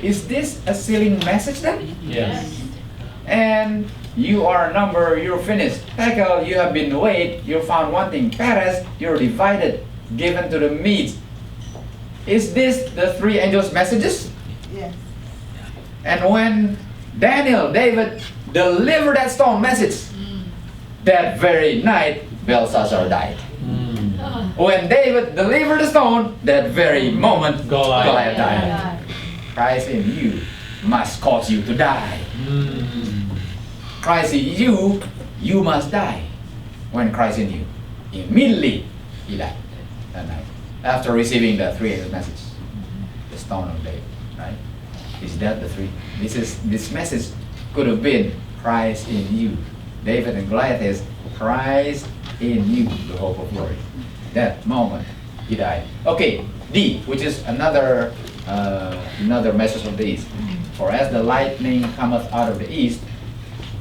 [SPEAKER 1] Is this a sealing message then?
[SPEAKER 2] Yes.
[SPEAKER 1] And you are numbered, you're finished. Tekel, you have been weighed, you're found wanting. Peres, you're divided, given to the Medes. Is this the three angels' messages?
[SPEAKER 3] Yes.
[SPEAKER 1] And when Daniel, David delivered that stone message, that very night Belshazzar died.
[SPEAKER 2] Mm.
[SPEAKER 1] When David delivered the stone, that very moment
[SPEAKER 2] Goliath
[SPEAKER 1] died. Christ in you must cause you to die.
[SPEAKER 2] Mm.
[SPEAKER 1] Christ in you, you must die. When Christ in you, immediately he died that night after receiving the three angels' message, the stone of David. Right? Is that the three? This message could have been Christ in you. David and Goliath is Christ in you, the hope of glory. That moment he died. Okay, D, which is another message of the east. For as the lightning cometh out of the east.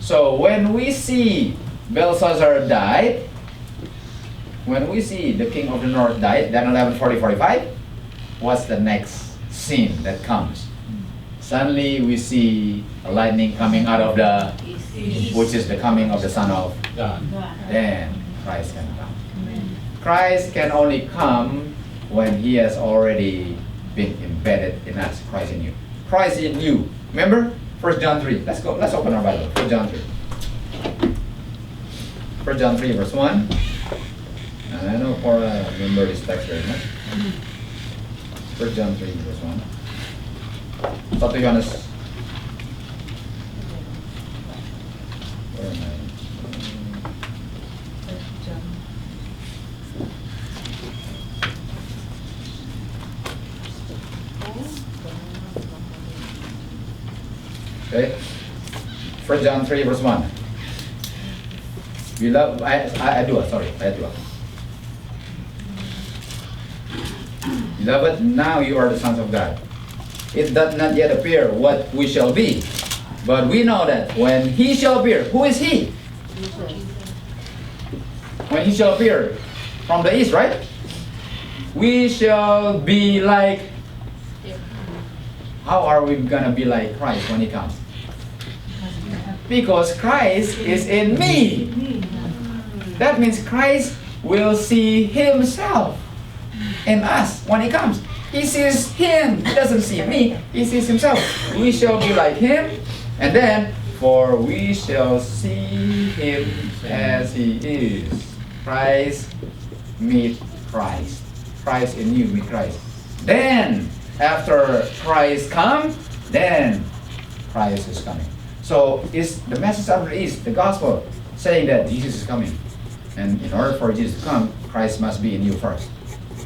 [SPEAKER 1] So when we see Belshazzar died, when we see the king of the north died, Daniel 11:40-45, what's the next scene that comes? Suddenly we see a lightning coming out of the east, which is the coming of the Son of
[SPEAKER 2] God.
[SPEAKER 1] Then Christ can come. Christ can only come when he has already been embedded in us. Christ in you. Christ in you. Remember? 1 John 3. Let's go. Let's open our Bible. 1 John 3. 1 John 3 verse 1. And I know Cora remember this text very much. 1 John 3 verse 1. 1 Yohanes. Where am I? Okay. 1 John 3 verse 1. Bila ayat 2, sorry, ayat 2. Beloved, now you are the sons of God. It does not yet appear what we shall be, but we know that when he shall appear, who is he? When he shall appear from the east, right? We shall be like. How are we gonna be like Christ when he comes? Because Christ is in me. That means Christ will see himself in us when he comes. He sees him. He doesn't see me. He sees himself. We shall be like him. And then, for we shall see him as he is. Christ meet Christ. Christ in you meet Christ. Then, after Christ comes, then Christ is coming. So is the message of the East, the gospel, saying that Jesus is coming. And in order for Jesus to come, Christ must be in you first.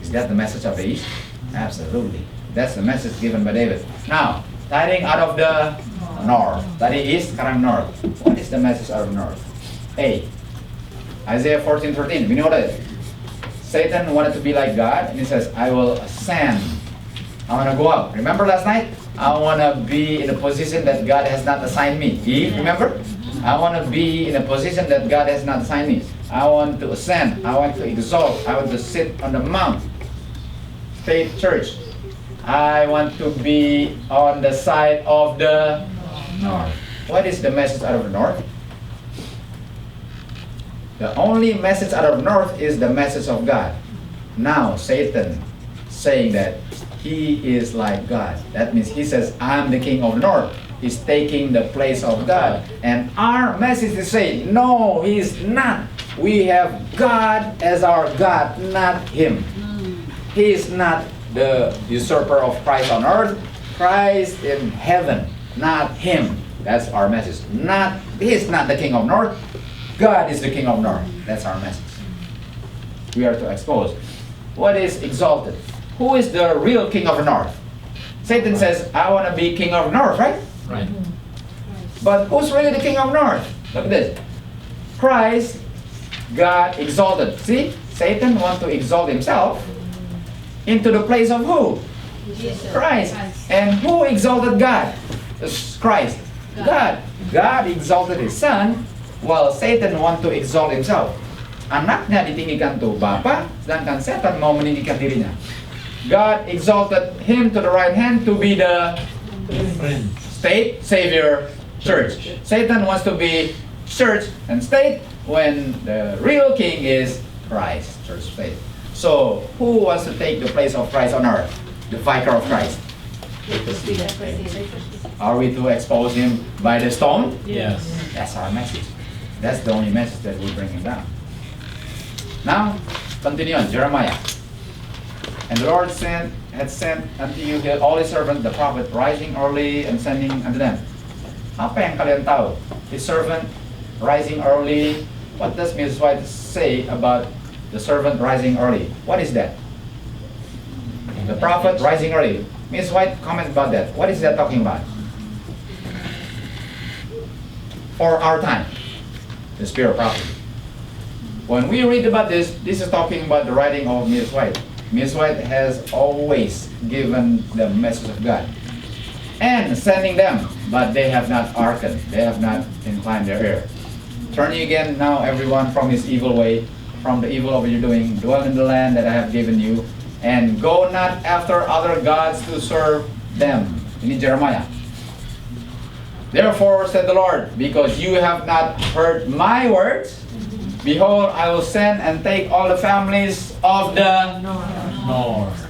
[SPEAKER 1] Is that the message of the East? Absolutely. That's the message given by David. Now, tiding out of the north. Tadi east, sekarang north. What is the message out of north? A. Isaiah 14:13. We know that Satan wanted to be like God, and he says, I will ascend I want to go up. Remember last night? I want to be in a position that God has not assigned me. Eve, remember? I want to be in a position that God has not assigned me. I want to ascend. I want to exalt. I want to sit on the mount. Faith Church. I want to be on the side of the north. What is the message out of the north? The only message out of the north is the message of God. Now Satan saying that he is like God. That means he says, I'm the king of the north. He's taking the place of God. And our message is saying, no, he's not. We have God as our God, not him. He is not the usurper of Christ on earth. Christ in heaven, not him. That's our message. He is not the king of north. God is the king of north. That's our message. We are to expose what is exalted. Who is the real king of the north? Satan says, I want to be king of north, right?
[SPEAKER 2] Right.
[SPEAKER 1] But who's really the king of north? Look at this. Christ, God exalted. See, Satan wants to exalt himself into the place of who?
[SPEAKER 3] Jesus.
[SPEAKER 1] Christ. And who exalted God? Christ. God. God exalted his son, while Satan wants to exalt himself. Anaknya ditinggikan tuh Bapa, sedangkan setan mau meninggikan dirinya. God exalted him to the right hand to be the
[SPEAKER 2] Friend.
[SPEAKER 1] state, savior, church. Satan wants to be church and state when the real king is Christ, church, state. So, who wants to take the place of Christ on earth? The vicar of Christ. Are we to expose him by the stone?
[SPEAKER 2] Yes.
[SPEAKER 1] That's our message. That's the only message that will bring him down. Now, continue on, Jeremiah. And the Lord had sent unto you all his servant, the prophet, rising early and sending unto them. Apa yang kalian tahu? His servant rising early. What does Mrs. White say about the servant rising early? What is that? The prophet rising early. Mrs. White comments about that. What is that talking about? For our time, the spirit of prophecy. When we read about this is talking about the writing of Mrs. White. Mrs. White has always given the message of God and sending them, but they have not hearkened. They have not inclined their ear. Turn ye again now, everyone, from his evil way, from the evil of your doing. Dwell in the land that I have given you, and go not after other gods to serve them. In Jeremiah. Therefore, said the Lord, because you have not heard my words, behold, I will send and take all the families of the
[SPEAKER 2] North.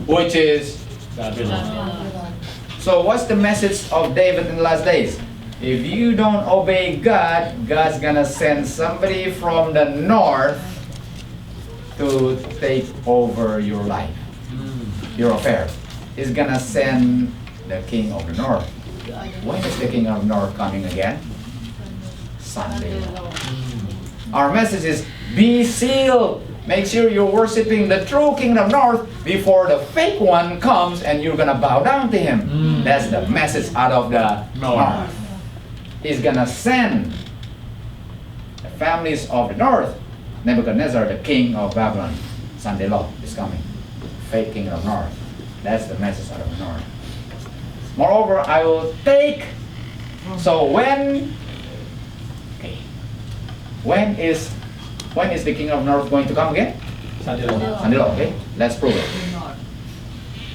[SPEAKER 1] which is.
[SPEAKER 2] Babylon.
[SPEAKER 1] So what's the message of David in the last days? If you don't obey God, God's gonna send somebody from the north to take over your life, your affairs. He's gonna send the king of the north. When is the king of the north coming again? Sunday. Our message is, be sealed. Make sure you're worshiping the true king of north before the fake one comes and you're gonna bow down to him. That's the message out of the north. He's gonna send the families of the north. Nebuchadnezzar, the king of Babylon, Sunday law is coming. Fake king of north. That's the message out of the north. Moreover, I will take. So when is the king of north going to come again?
[SPEAKER 2] Sunday.
[SPEAKER 1] Sunday law, okay? Let's prove it.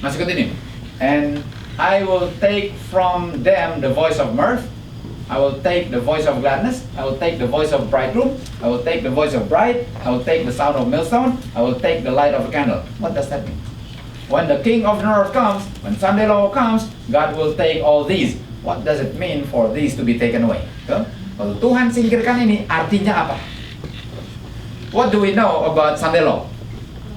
[SPEAKER 1] Masih continue. And I will take from them the voice of mirth. I will take the voice of gladness. I will take the voice of bridegroom. I will take the voice of bride. I will take the sound of millstone. I will take the light of a candle. What does that mean? When the king of the north comes, when Sunday law comes, God will take all these. What does it mean for these to be taken away? So, kalau Tuhan singkirkan ini, artinya apa? What do we know about Sunday law?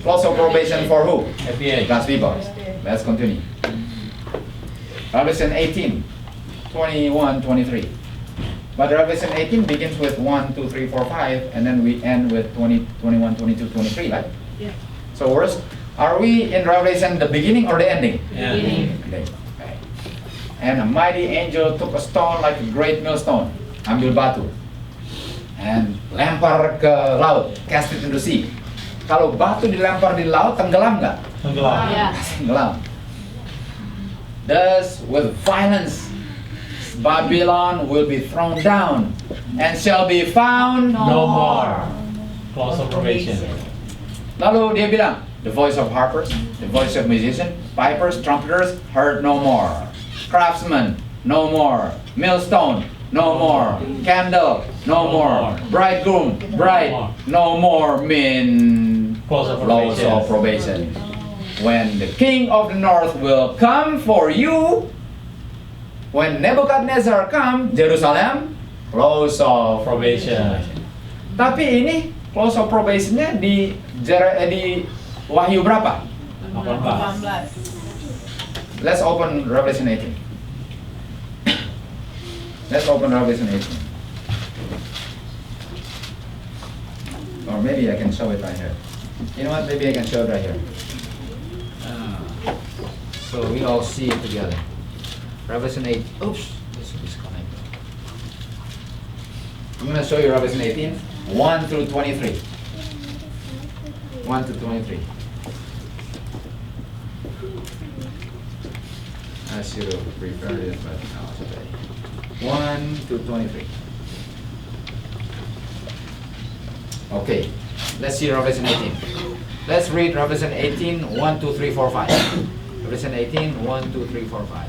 [SPEAKER 1] Clause of probation for who?
[SPEAKER 2] FBA.
[SPEAKER 1] God's people. Let's continue. Revelation 18, 21, 23. But Revelation 18 begins with 1, 2, 3, 4, 5, and then we end with 20, 21, 22, 23, right?
[SPEAKER 3] Yeah.
[SPEAKER 1] So are we in Revelation the beginning or the ending?
[SPEAKER 2] Yeah.
[SPEAKER 1] Okay. And a mighty angel took a stone like a great millstone, ambil batu, and lempar ke laut, cast it into the sea. Kalau batu dilempar di laut, tenggelam nggak?
[SPEAKER 2] Tenggelam.
[SPEAKER 3] Yeah.
[SPEAKER 1] Tenggelam. Thus, with violence, Babylon will be thrown down and shall be found.
[SPEAKER 2] No more. Close of probation.
[SPEAKER 1] Lalu dia bilang, the voice of harpers, the voice of musicians, pipers, trumpeters, heard no more. Craftsmen, no more. Millstone, no more. Candle, no more. Bridegroom, bride, no more. Mean
[SPEAKER 2] Close of
[SPEAKER 1] close of probation. When the king of the north will come for you, when Nebuchadnezzar come, Jerusalem, close of
[SPEAKER 2] Probation.
[SPEAKER 1] Tapi ini close of probationnya di Wahyu berapa?
[SPEAKER 2] 18.
[SPEAKER 1] Let's open Revelation 18. Let's open Revelation 18. Or maybe I can show it right here. You know what? Maybe I can show it right here. So we all see it together. Revelation 8. Oops, this is connected. I'm going to show you Revelation 18, 1 through 23. 1 to 23. I should have prepared it, but no, it's okay. 1 to 23. Okay, let's see Revelation 18. Let's read Revelation 18, 1, 2, 3, 4, 5. Revelation 18, 1, 2, 3, 4, 5.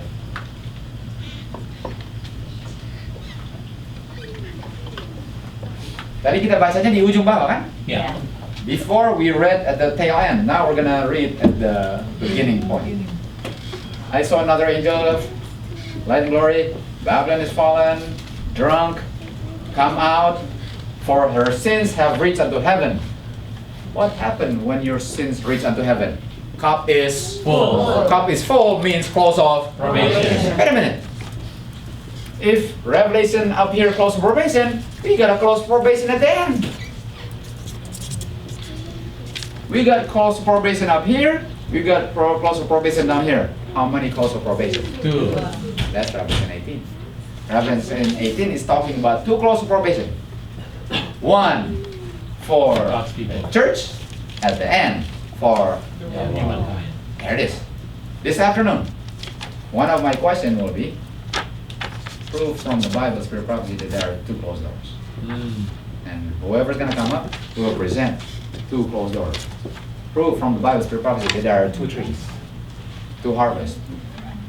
[SPEAKER 1] Tadi kita bacanya di ujung bawah kan?
[SPEAKER 2] Yeah.
[SPEAKER 1] Before we read at the tail end. Now we're gonna read at the beginning point. I saw another angel of light and glory. Babylon is fallen, drunk, come out, for her sins have reached unto heaven. What happened when your sins reach unto heaven? Cup is
[SPEAKER 2] Full.
[SPEAKER 1] Cup is full means close of
[SPEAKER 2] Probation.
[SPEAKER 1] Wait a minute. If Revelation up here close of probation, we got a close probation at the end. We got close of probation up here. We got close of probation down here. How many close of probation?
[SPEAKER 2] 2.
[SPEAKER 1] That's Revelation 18. Revelation 18 is talking about 2 close of probation. One for
[SPEAKER 2] God's people.
[SPEAKER 1] church, at the end for
[SPEAKER 2] Humankind.
[SPEAKER 1] there it is. This afternoon, one of my questions will be proof from the Bible, Spirit Prophecy, that there are 2 closed doors. And whoever's going to come up will present 2 closed doors. Proof from the Bible, Spirit Prophecy, that there are 2 trees, 2 harvests.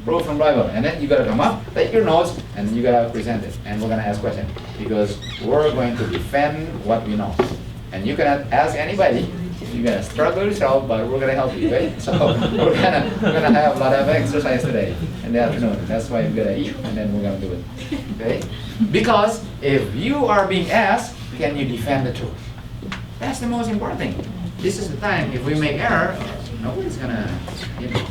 [SPEAKER 1] Proof from the Bible. And then you got to come up, take your notes, and you got to present it. And we're going to ask questions. Because we're going to defend what we know. And you cannot ask anybody. You're going to struggle yourself, but we're going to help you, okay? So we're gonna have a lot of exercise today in the afternoon. That's why we're going to eat, and then we're going to do it. Okay? Because if you are being asked, can you defend the truth? That's the most important thing. This is the time, if we make error, nobody's going to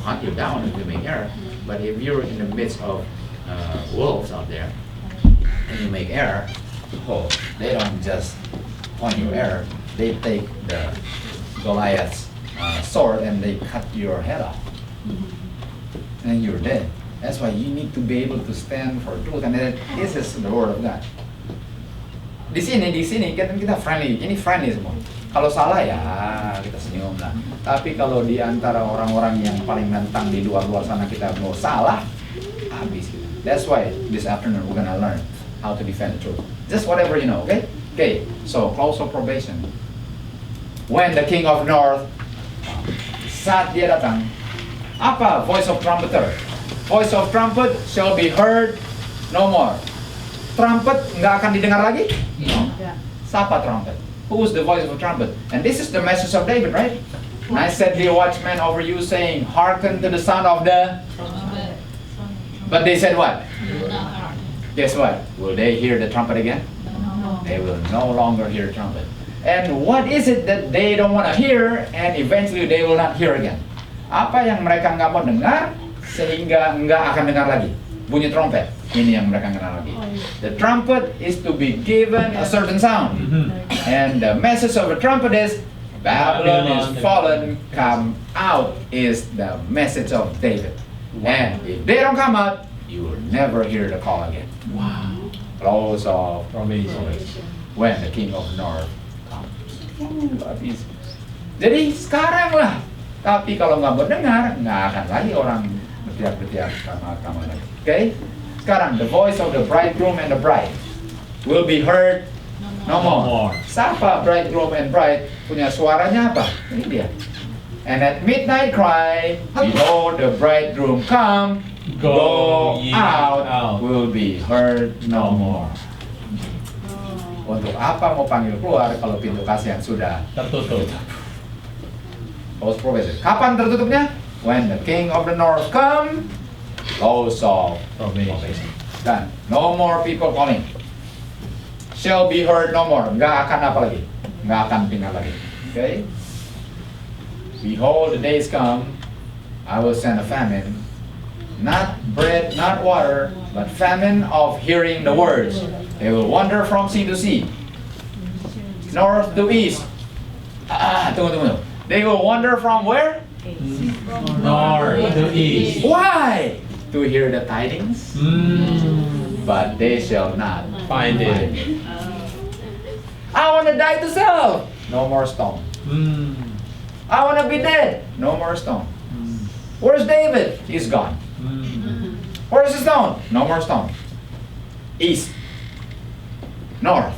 [SPEAKER 1] hunt you down if you make error. But if you're in the midst of wolves out there, and you make error, they don't just point your error, they take the Goliath's sword and they cut your head off. And you're dead. That's why you need to be able to stand for truth. And then this is the word of God. Di sini kita friendly. Ini friendly semua. Kalau salah ya kita senyum lah. Tapi kalau di antara orang-orang yang paling nantang di luar sana kita mau salah, habis kita. That's why this afternoon we're gonna learn how to defend the truth. Just whatever you know, okay? Okay, so close of probation. When the king of north, saat dia datang, apa voice of trumpeter? Voice of trumpet shall be heard no more. Trumpet nggak akan didengar lagi? No. Siapa trumpet? Who is the voice of a trumpet? And this is the message of David, right? And I set the watchmen over you, saying, hearken to the sound of the... But they said what? Guess what? Will they hear the trumpet again? They will no longer hear the trumpet. And what is it that they don't want to hear, and eventually they will not hear again? Apa yang mereka nggak mau dengar, sehingga nggak akan dengar lagi? Bunyi trompet. Ini yang mereka kenal lagi. The trumpet is to be given a certain sound. And the message of the trumpet is, Babylon is fallen, come out is the message of David. And if they don't come out, you will never hear the call again.
[SPEAKER 2] Wow.
[SPEAKER 1] Close of
[SPEAKER 2] Probation.
[SPEAKER 1] when the king of north comes. Habis. Jadi sekarang lah. Tapi kalau nggak mendengar, nggak akan lagi orang bertiak-bertiak kamar lagi. Oke? Sekarang the voice of the bridegroom and the bride will be heard no more. Siapa bridegroom and bride punya suaranya apa? Ini dia. And at midnight cry, behold the bridegroom come, go
[SPEAKER 2] ye
[SPEAKER 1] out,
[SPEAKER 2] out.
[SPEAKER 1] will be heard no more. Untuk apa mau panggil keluar kalau pintu kasihan sudah
[SPEAKER 2] Tertutup.
[SPEAKER 1] close probation? Kapan tertutupnya? When the king of the north come, close of
[SPEAKER 2] Probation.
[SPEAKER 1] dan no more people calling. Shall be heard no more. Nggak akan apa lagi? Nggak akan tinggal lagi. Okay? Behold, the days come, I will send a famine, not bread, not water, but famine of hearing the words. They will wander from sea to sea, north to east. Tunggu. They will wander from where?
[SPEAKER 2] North to east.
[SPEAKER 1] Why? To hear the tidings, but they shall not
[SPEAKER 2] Find it.
[SPEAKER 1] I want to die to self. No more stone. I want to be dead. No more stone. Where's David? He's gone. Where's the stone? No more stone. East. North.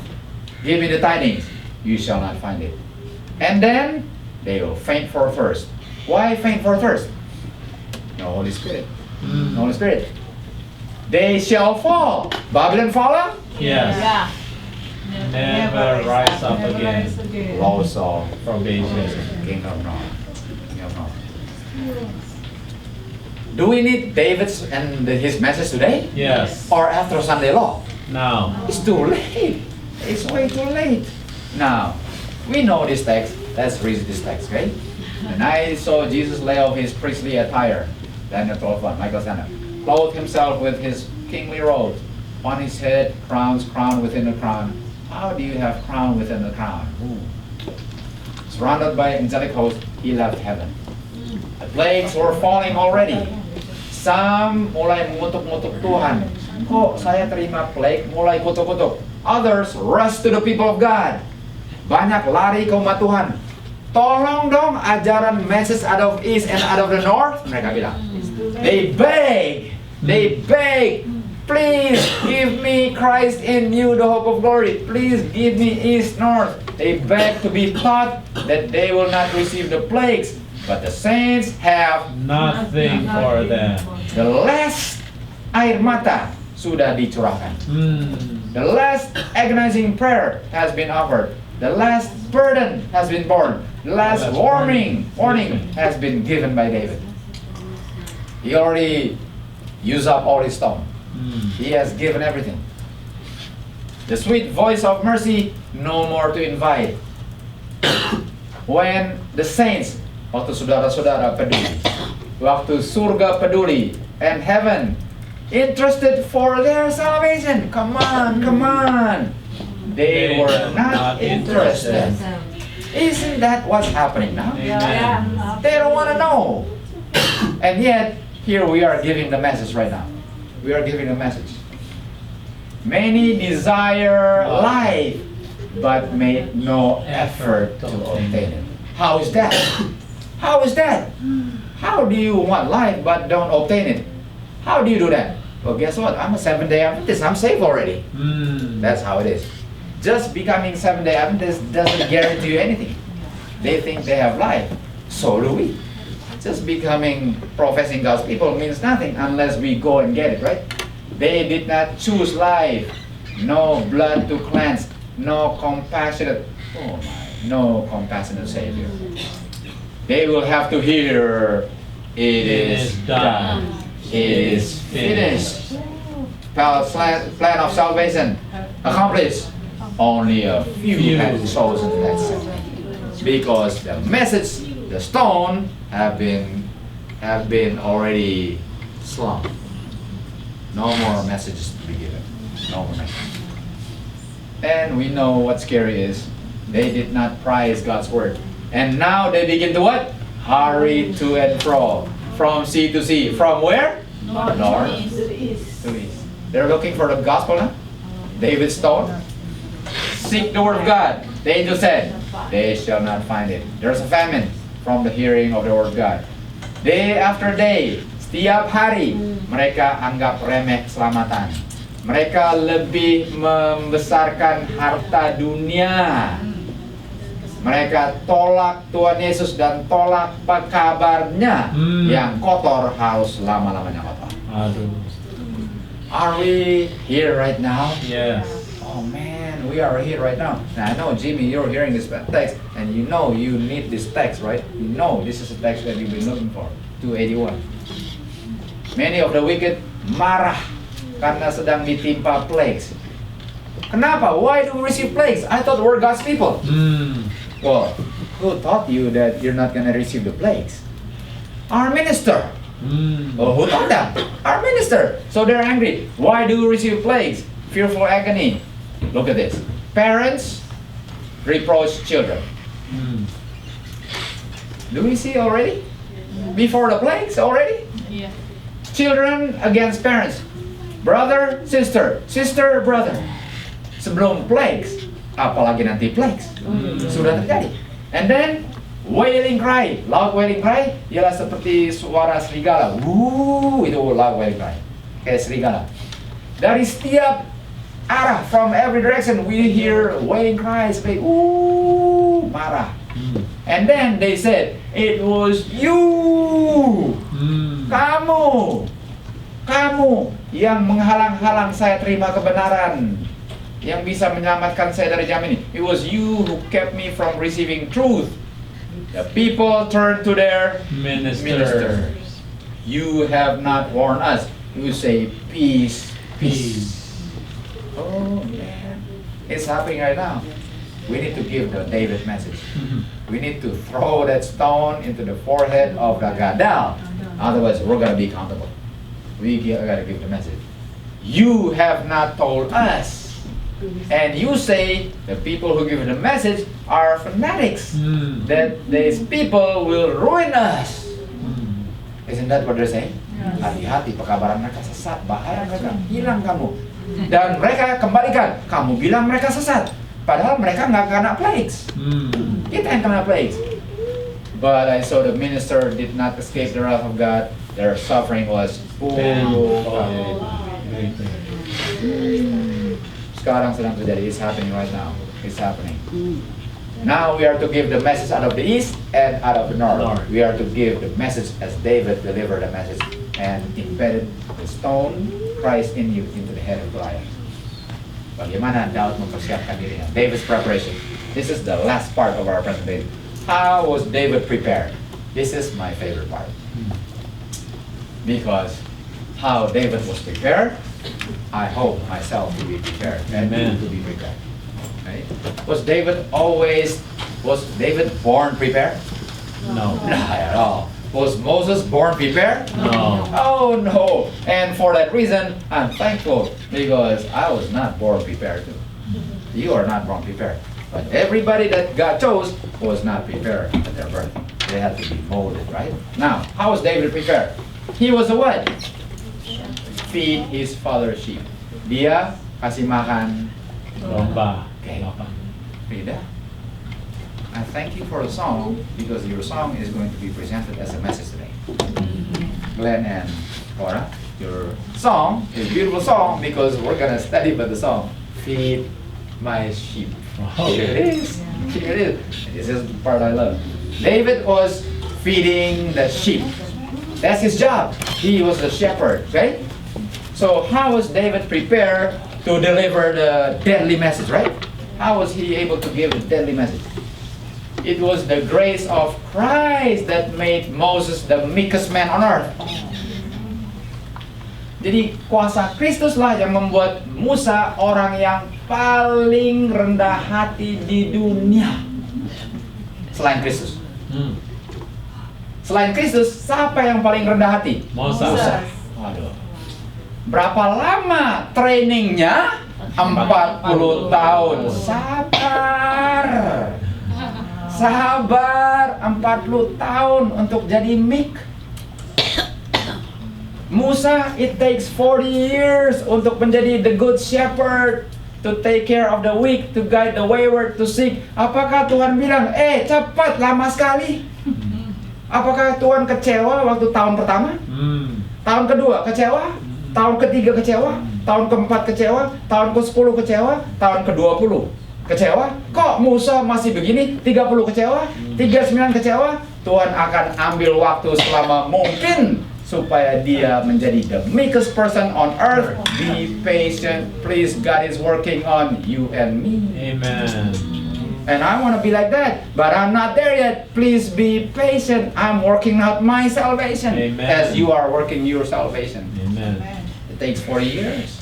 [SPEAKER 1] Give me the tidings. You shall not find it. And then they will faint for thirst. Why faint for thirst? No Holy Spirit. No Holy Spirit. They shall fall. Babylon fallen?
[SPEAKER 2] Yes.
[SPEAKER 3] Yeah.
[SPEAKER 2] Never rise up
[SPEAKER 3] Never
[SPEAKER 2] again.
[SPEAKER 3] rise again.
[SPEAKER 1] Laws of
[SPEAKER 2] Probation.
[SPEAKER 1] King of North. King of North. Do we need David's and his message today?
[SPEAKER 2] Yes.
[SPEAKER 1] Or after Sunday law?
[SPEAKER 2] Now.
[SPEAKER 1] It's too late. It's way too late. Now, we know this text. Let's read this text, okay? And I saw Jesus lay off his priestly attire. Daniel 12:1, Michael Sanders. Clothed himself with his kingly robe. On his head, crowns, crown within a crown. How do you have crown within a crown? Surrounded by angelic hosts, he left heaven. The plagues were falling already. Some mulai mengutuk-ngutuk Tuhan. Kok saya terima plague mulai kutuk-kutuk? Others rush to the people of God. Banyak lari ke umat Tuhan. Tolong dong ajaran message out of east and out of the north. Mereka bilang. They beg. Please give me Christ in you, the hope of glory. Please give me east, north. They beg to be taught that they will not receive the plagues, but the saints have
[SPEAKER 2] Nothing for them.
[SPEAKER 1] the last air mata sudah dicurahkan. The last agonizing prayer has been offered. The last burden has been borne. The last warning has been given by David. He already used up all his stone. He has given everything. The sweet voice of mercy, no more to invite. When the saints, waktu saudara-saudara peduli, waktu surga peduli, and heaven interested for their salvation. Come on. They were not interested. Isn't that what's happening now?
[SPEAKER 2] Amen.
[SPEAKER 1] They don't want to know. And yet, here we are giving the message right now. We are giving a message. Many desire life, but make no effort to obtain it. How is that? How is that? How do you want life but don't obtain it? How do you do that? Well, guess what? I'm a 7-day Adventist. I'm saved already. That's how it is. Just becoming 7-day Adventist doesn't guarantee you anything. They think they have life. So do we. Just becoming professing God's people means nothing unless we go and get it, right? They did not choose life. No blood to cleanse. No compassionate Savior. They will have to hear, it is done. It is finished. Plan of salvation accomplished. Only a few have chosen that side. Because the message, the stone, have been already slumped. No more messages to be given. No more messages. And we know what scary is. They did not prize God's word. And now they begin to what? Hurry to and fro. From sea to sea. From where? North to east. They're looking for the gospel now. David's stone. Seek the word of God. The angel said, they shall not find it. There's a famine from the hearing of the word of God. Day after day, Setiap hari mereka anggap remeh keselamatan. Mereka lebih membesarkan harta dunia. Mereka tolak Tuhan Yesus dan tolak kabarnya yang kotor harus lama-lamanya kotor.
[SPEAKER 2] Aduh.
[SPEAKER 1] Are we here right now?
[SPEAKER 2] Yes.
[SPEAKER 1] Oh man, we are here right now. Now I know, Jimmy, you're hearing this text, and you know you need this text, right? You know this is a text that you've been looking for. 281. Many of the wicked marah karena sedang ditimpa plagues. Kenapa? Why do we receive plagues? I thought we're God's people. Well, who taught you that you're not gonna receive the plagues? Our minister. Oh, who taught them? Our minister. So they're angry. Why do we receive plagues? Fearful agony. Look at this. Parents reproach children. Do we see already? Before the plagues already?
[SPEAKER 3] Yeah.
[SPEAKER 1] Children against parents. Brother, sister. Sister, brother. Sebelum plagues, apalagi nanti plagues. Sudah terjadi. And then wailing cry, loud wailing cry ialah seperti suara serigala. Itu loud wailing cry. Kayak serigala. Dari setiap arah, from every direction, we hear wailing cries. Like, marah. And then they said, it was you. Kamu yang menghalang-halang saya terima kebenaran, yang bisa menyelamatkan saya dari jam ini. It was you who kept me from receiving truth. The people turned to their ministers. You have not warned us. You say peace, peace. Oh man, it's happening right now. We need to give the David message. We need to throw that stone into the forehead of the Gadol. Otherwise, we're gonna be accountable. We gotta give the message. You have not told us. And you say the people who give the message are fanatics. That these people will ruin us. Isn't that what they're saying? Hati-hati, pekabaran mereka sesat, bahaya mereka, hilang kamu. Dan mereka kembalikan, kamu bilang mereka sesat. Padahal mereka nggak kena plagues. Kita yang kena plagues. But I saw the minister did not escape the wrath of God. Their suffering was Sekarang sedang terjadi. It's happening right now. It's happening. Now we are to give the message out of the east and out of the north. We are to give the message as David delivered the message and embedded the stone Christ in you into the head of Goliath. Bagaimana Daud mempersiapkan dirinya? David's preparation. This is the last part of our presentation. How was David prepared? This is my favorite part. Because how David was prepared, I hope myself to be prepared and you to be prepared. Right? Was David born prepared?
[SPEAKER 2] No.
[SPEAKER 1] Not at all. Was Moses born prepared?
[SPEAKER 2] No.
[SPEAKER 1] Oh no. And for that reason, I'm thankful because I was not born prepared too. You are not born prepared. But everybody that God chose was not prepared at their birth. They had to be molded, right? Now, how was David prepared? He was a what? Feed his father's sheep. Dia kasih makan
[SPEAKER 2] Domba.
[SPEAKER 1] Okay. Rida, I thank you for the song because your song is going to be presented as a message today. Glenn and Cora, your song is a beautiful song because we're going to study about the song. Feed my sheep. Here it is. Here it is. This is the part I love. David was feeding the sheep. That's his job. He was the shepherd, okay? So how was David prepared to deliver the deadly message, right? How was he able to give the deadly message? It was the grace of Christ that made Moses the meekest man on earth. Jadi kuasa Kristus lah yang membuat Musa orang yang paling rendah hati di dunia. Selain Kristus. Selain Kristus, siapa yang paling rendah hati?
[SPEAKER 2] Musa.
[SPEAKER 1] Waduh. Berapa lama trainingnya? 40 tahun. Sabar 40 tahun untuk jadi meek. Musa, it takes 40 years untuk menjadi the good shepherd, to take care of the weak, to guide the wayward, to seek. Apakah Tuhan bilang, cepat, lama sekali? Apakah Tuhan kecewa waktu tahun pertama? tahun kedua kecewa, tahun ketiga kecewa, tahun keempat kecewa, tahun ke-10 kecewa, tahun ke-20 kecewa. Kok Musa masih begini? 30 kecewa, 39 kecewa. Tuhan akan ambil waktu selama mungkin supaya dia menjadi the meekest person on earth. Be patient, please. God is working on you and me.
[SPEAKER 2] Amen.
[SPEAKER 1] And I want to be like that, but I'm not there yet. Please be patient. I'm working out my salvation.
[SPEAKER 2] Amen.
[SPEAKER 1] As you are working your salvation.
[SPEAKER 2] Amen.
[SPEAKER 1] It takes 40 years.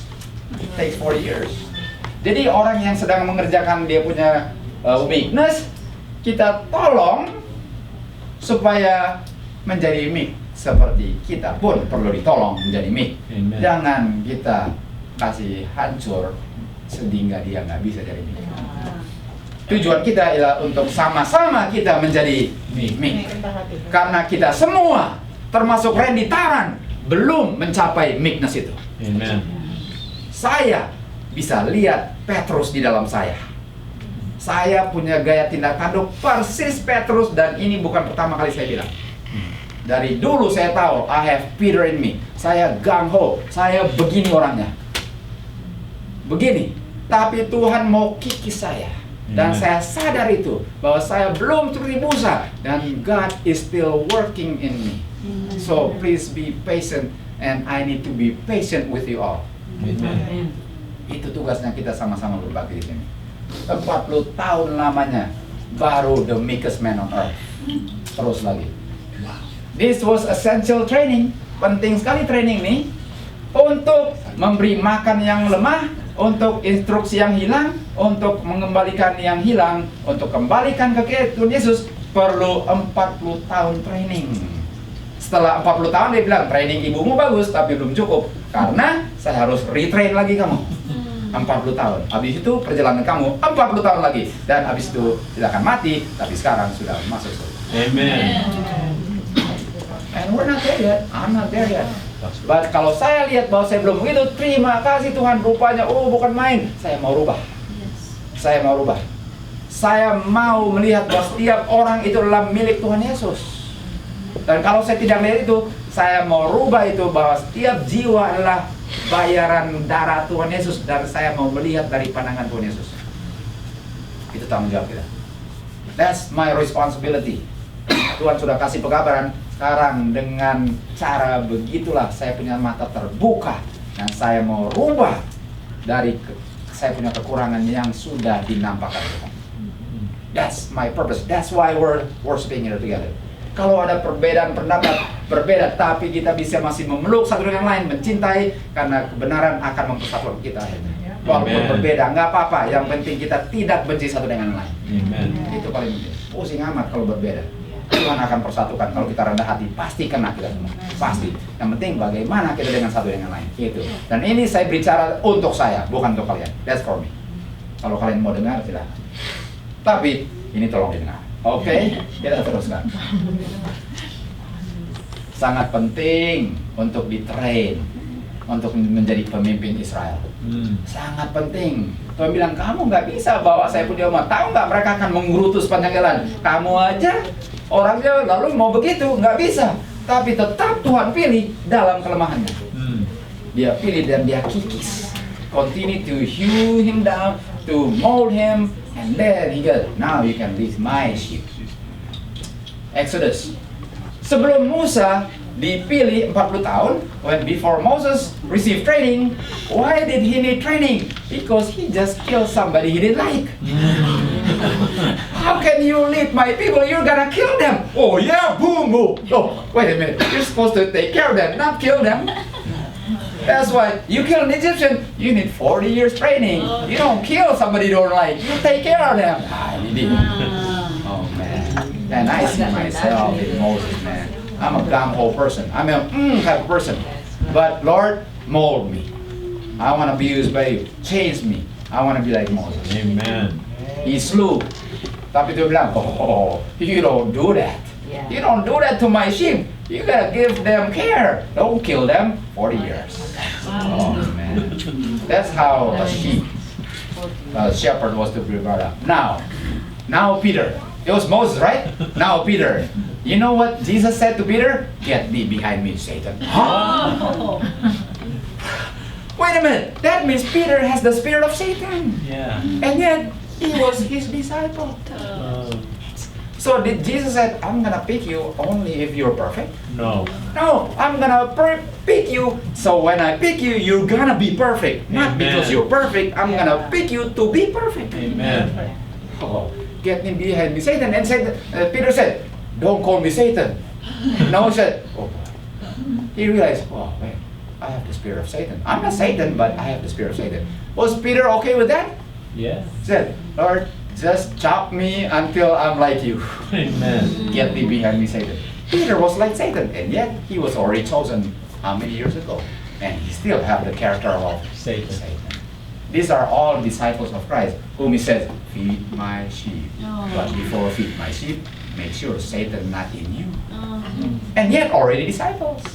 [SPEAKER 1] It takes 40 years. Jadi orang yang sedang mengerjakan dia punya weakness, kita tolong supaya menjadi meek. Seperti kita pun perlu ditolong menjadi meek.
[SPEAKER 2] Amen.
[SPEAKER 1] Jangan kita kasih hancur sehingga dia nggak bisa jadi meek. Tujuan kita adalah untuk sama-sama kita menjadi meek. Karena kita semua, termasuk Randy Taran, belum mencapai meekness itu.
[SPEAKER 2] Amen.
[SPEAKER 1] Saya bisa lihat Petrus di dalam saya. Saya punya gaya tindak tanduk persis Petrus, dan ini bukan pertama kali saya bilang. Dari dulu saya tahu, I have Peter in me. Saya gung-ho, saya begini orangnya. Begini. Tapi Tuhan mau kikis saya. Dan saya sadar itu, bahwa saya belum seperti Musa. Dan God is still working in me. So please be patient, and I need to be patient with you all.
[SPEAKER 2] Amen.
[SPEAKER 1] Itu tugasnya kita sama-sama berbagi di sini. 40 tahun lamanya, baru the meekest man on earth. Terus lagi. This was essential training. Penting sekali training nih. Untuk memberi makan yang lemah, untuk instruksi yang hilang, untuk mengembalikan yang hilang, untuk kembalikan ke Tuhan Yesus, perlu 40 tahun training. Setelah 40 tahun dia bilang, training ibumu bagus, tapi belum cukup. Karena saya harus retrain lagi kamu. 40 tahun. Habis itu perjalanan kamu 40 tahun lagi. Dan habis itu tidak akan mati, tapi sekarang sudah masuk surga.
[SPEAKER 2] Amen.
[SPEAKER 1] And we're not there yet. I'm not there yet. But kalau saya lihat bahwa saya belum begitu, terima kasih Tuhan, rupanya bukan main. Saya mau rubah. Saya mau rubah. Saya mau melihat bahwa setiap orang itu adalah milik Tuhan Yesus. Dan kalau saya tidak melihat itu, saya mau rubah itu, bahwa setiap jiwa adalah bayaran darah Tuhan Yesus, dan saya mau melihat dari pandangan Tuhan Yesus. Itu tanggung jawab kita. That's my responsibility. Tuhan sudah kasih pekabaran. Sekarang dengan cara begitulah saya punya mata terbuka, dan saya mau rubah dari saya punya kekurangan yang sudah dinampakkan Tuhan. That's my purpose. That's why we're worshiping here together. Kalau ada perbedaan pendapat, berbeda, tapi kita bisa masih memeluk satu dengan lain, mencintai, karena kebenaran akan mempersatukan kita. Walaupun berbeda, nggak apa-apa. Yang penting kita tidak benci satu dengan lain.
[SPEAKER 2] Amen.
[SPEAKER 1] Itu paling penting. Pusing amat kalau berbeda. Tuhan akan persatukan. Kalau kita rendah hati, pasti kena kita semua. Pasti. Yang penting bagaimana kita dengan satu dengan lain. Itu. Dan ini saya bicara untuk saya, bukan untuk kalian. That's for me. Kalau kalian mau dengar, silahkan. Tapi ini tolong didengar. Oke, kita teruskan. Sangat penting untuk ditrain, untuk menjadi pemimpin Israel. Sangat penting. Tuhan bilang, kamu nggak bisa bawa saya punya umat. Tahu nggak, mereka akan mengerutu sepanjang jalan. Kamu aja orangnya lalu mau begitu, nggak bisa. Tapi tetap Tuhan pilih dalam kelemahannya. Dia pilih dan dia kikis. Continue to hew him down, to mold him, and then he goes, now you can lead my sheep. Exodus. Sebelum Musa dipilih 40 tahun, when before Moses received training, why did he need training? Because he just killed somebody he didn't like. How can you lead my people? You're gonna kill them. Oh yeah, boom, boom. Oh, wait a minute. You're supposed to take care of them, not kill them. That's why you kill an Egyptian, you need 40 years training. You don't kill somebody you don't like. You take care of them. Ini dia. Oh man. And I see myself in Moses, man. I'm a gung-ho person. I'm a type of person. But Lord, mold me. I want to be used by you. Change me. I want to be like Moses.
[SPEAKER 2] Amen.
[SPEAKER 1] He slew. Tapi dia bilang, you don't do that. You don't do that to my sheep. You gotta give them care. Don't kill them. 40 years. Oh man. That's how a sheep, a shepherd was to be brought up. Now Peter. It was Moses, right? Now Peter. You know what Jesus said to Peter? Get thee behind me, Satan. Huh? Wait a minute. That means Peter has the spirit of Satan.
[SPEAKER 2] Yeah.
[SPEAKER 1] And yet, he was his disciple. So did Jesus said, I'm gonna pick you only if you're perfect?
[SPEAKER 2] No.
[SPEAKER 1] No, I'm gonna pick you. So when I pick you, you're gonna be perfect. Not
[SPEAKER 2] Amen.
[SPEAKER 1] because you're perfect. I'm gonna pick you to be perfect.
[SPEAKER 2] Amen.
[SPEAKER 1] Oh, get me behind me, Satan. And Peter said, don't call me Satan. No, he said, oh, he realized, oh, wait, I have the spirit of Satan. I'm not Satan, but I have the spirit of Satan. Was Peter okay with that?
[SPEAKER 2] Yes.
[SPEAKER 1] He said, Lord, just chop me until I'm like you.
[SPEAKER 2] Amen.
[SPEAKER 1] Get me behind me, Satan. Peter was like Satan, and yet he was already chosen how many years ago? And he still have the character of
[SPEAKER 2] Satan.
[SPEAKER 1] These are all disciples of Christ, whom he says, feed my sheep. But before feed my sheep, make sure Satan not in you. And yet already disciples.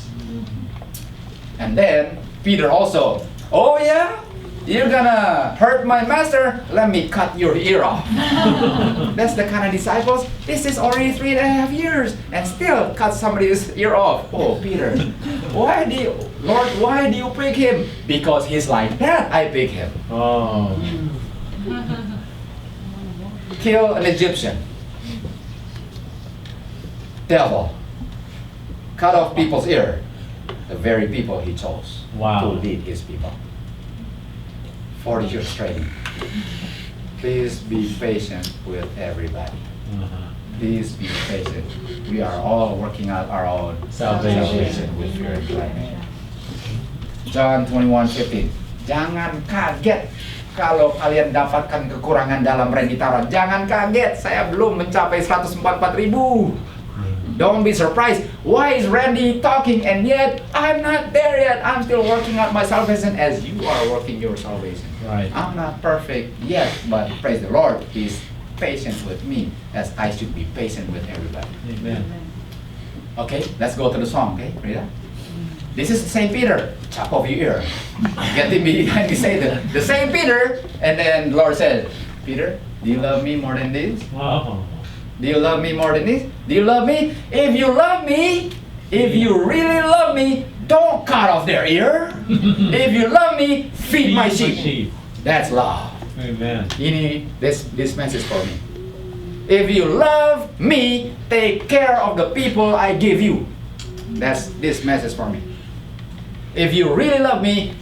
[SPEAKER 1] And then Peter also, oh yeah? You're gonna hurt my master? Let me cut your ear off. That's the kind of disciples. This is already 3.5 years and still cut somebody's ear off. Oh, Peter, why do you pick him? Because he's like that, I pick him.
[SPEAKER 2] Oh.
[SPEAKER 1] Kill an Egyptian. Devil. Cut off people's ear. The very people he chose
[SPEAKER 2] Wow.
[SPEAKER 1] to lead his people. 40 years training. Please be patient with everybody. Please be patient. We are all working out our own
[SPEAKER 2] Salvation.
[SPEAKER 1] with fear and trembling. John 21:15. Jangan kaget kalau kalian dapatkan kekurangan dalam Randy Taurat. Jangan kaget, saya belum mencapai 144.000. Don't be surprised. Why is Randy talking and yet I'm not there yet? I'm still working out my salvation as you are working your salvation.
[SPEAKER 2] Right.
[SPEAKER 1] I'm not perfect yet, but praise the Lord, He's patient with me as I should be patient with everybody.
[SPEAKER 2] Amen.
[SPEAKER 1] Okay, let's go to the song, okay, Rita? This is the same Peter. Chop off your ear. Get him behind me, Satan. The same Peter. And then the Lord said, Peter, do you love me more than this?
[SPEAKER 2] Wow.
[SPEAKER 1] Do you love me more than this? Do you love me? If you love me, if you really love me, don't cut off their ear. If you love me, feed my sheep. That's love.
[SPEAKER 2] Amen.
[SPEAKER 1] This message for me. If you love me, take care of the people I give you. That's this message for me. If you really love me,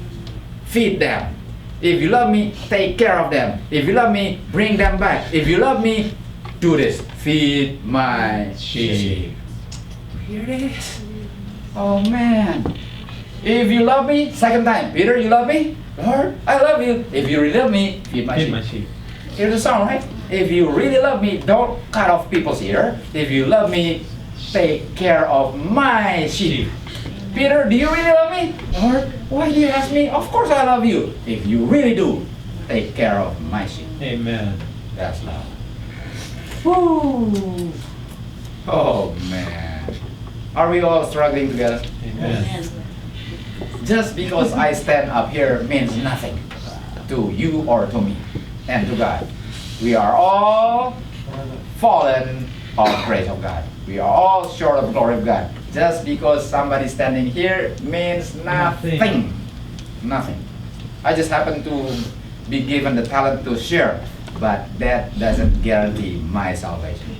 [SPEAKER 1] feed them. If you love me, take care of them. If you love me, bring them back. If you love me, do this. Feed my sheep. Here it is. Oh man. If you love me, second time. Peter, you love me? Lord, I love you. If you really love me, feed my
[SPEAKER 2] Feed
[SPEAKER 1] sheep.
[SPEAKER 2] my sheep.
[SPEAKER 1] Here's the song, right? If you really love me, don't cut off people's ear. If you love me, take care of my sheep. Peter, do you really love me? Lord, why do you ask me? Of course I love you. If you really do, take care of my sheep.
[SPEAKER 2] Amen.
[SPEAKER 1] That's love. Woo! Oh man. Are we all struggling together?
[SPEAKER 2] Amen.
[SPEAKER 1] Just because I stand up here means nothing to you or to me and to God. We are all fallen of grace of God. We are all short of glory of God. Just because somebody standing here means nothing. Nothing. I just happen to be given the talent to share, but that doesn't guarantee my salvation.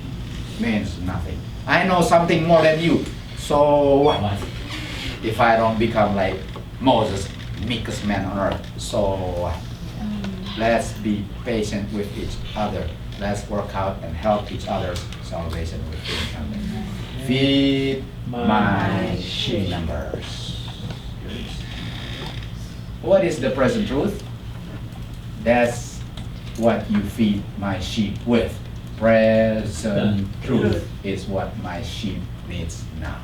[SPEAKER 1] Means nothing. I know something more than you. So what? If I don't become like Moses, meekest man on earth. So what? Let's be patient with each other. Let's work out and help each other's salvation with each other. Feed my sheep members. What is the present truth? That's what you feed my sheep with. Present truth is what my sheep needs now.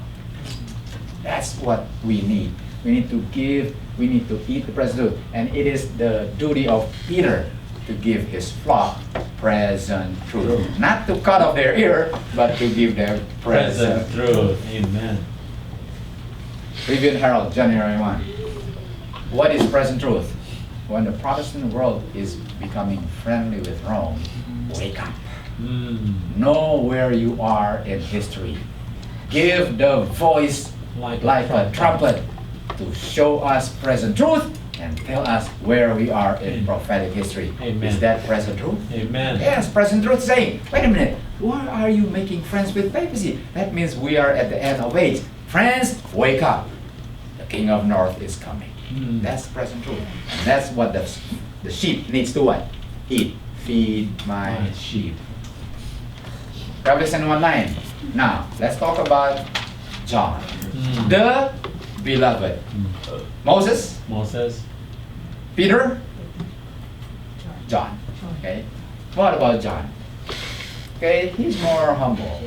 [SPEAKER 1] That's what we need. We need to give, we need to eat the present truth. And it is the duty of Peter to give his flock present truth. Not to cut off their ear, but to give them present
[SPEAKER 2] truth. Amen.
[SPEAKER 1] Review and Herald, January 1. What is present truth? When the Protestant world is becoming friendly with Rome, wake up. Know where you are in history. give the voice
[SPEAKER 2] Like
[SPEAKER 1] a trumpet to show us present truth and tell us where we are in prophetic history.
[SPEAKER 2] Amen.
[SPEAKER 1] Is that present truth?
[SPEAKER 2] Amen.
[SPEAKER 1] Yes, present truth saying, wait a minute, why are you making friends with papacy? That means we are at the end of age. Friends, wake up. The King of North is coming.
[SPEAKER 2] Mm.
[SPEAKER 1] That's present truth. And that's what the sheep needs to what? Eat. Feed my sheep. Revelation 1:9. Now, let's talk about John,
[SPEAKER 2] Mm.
[SPEAKER 1] the beloved. Moses,
[SPEAKER 2] Moses.
[SPEAKER 1] Peter, John. Okay. What about John? Okay, he's more humble.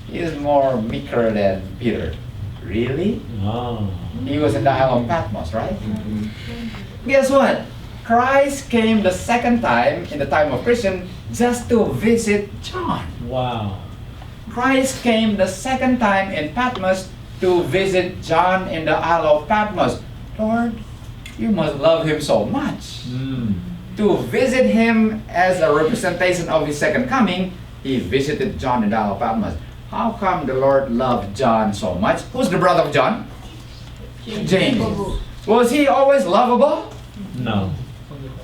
[SPEAKER 1] He's more meeker than Peter. Really?
[SPEAKER 2] Oh.
[SPEAKER 1] He was in the Isle of Patmos, right? Guess what? Christ came the second time in the time of Christian just to visit John.
[SPEAKER 2] Wow.
[SPEAKER 1] Christ came the second time in Patmos to visit John in the Isle of Patmos. Lord, you must love him so much.
[SPEAKER 2] Mm.
[SPEAKER 1] To visit him as a representation of his second coming, he visited John in the Isle of Patmos. How come the Lord loved John so much? Who's the brother of John? James. Was he always lovable?
[SPEAKER 2] No.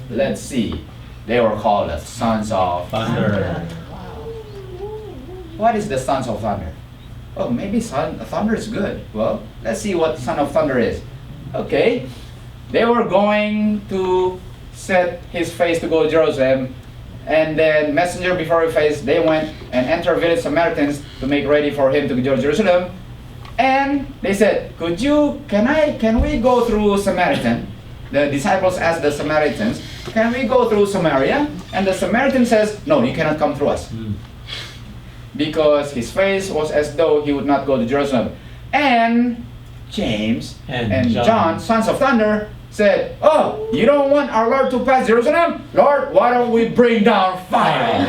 [SPEAKER 1] Let's see. They were called the sons of
[SPEAKER 2] Thunder.
[SPEAKER 1] What is the sons of thunder? Oh, maybe thunder is good. Well, let's see what son of thunder is. Okay. They were going to set his face to go to Jerusalem, and then messenger before his face, they went and entered village Samaritans to make ready for him to go to Jerusalem. And they said, can we go through Samaritan? The disciples asked the Samaritans, can we go through Samaria? And the Samaritan says, no, you cannot come through us.
[SPEAKER 2] Mm.
[SPEAKER 1] Because his face was as though he would not go to Jerusalem. And James and John, sons of thunder, said, oh, you don't want our Lord to pass Jerusalem? Lord, why don't we bring down fire?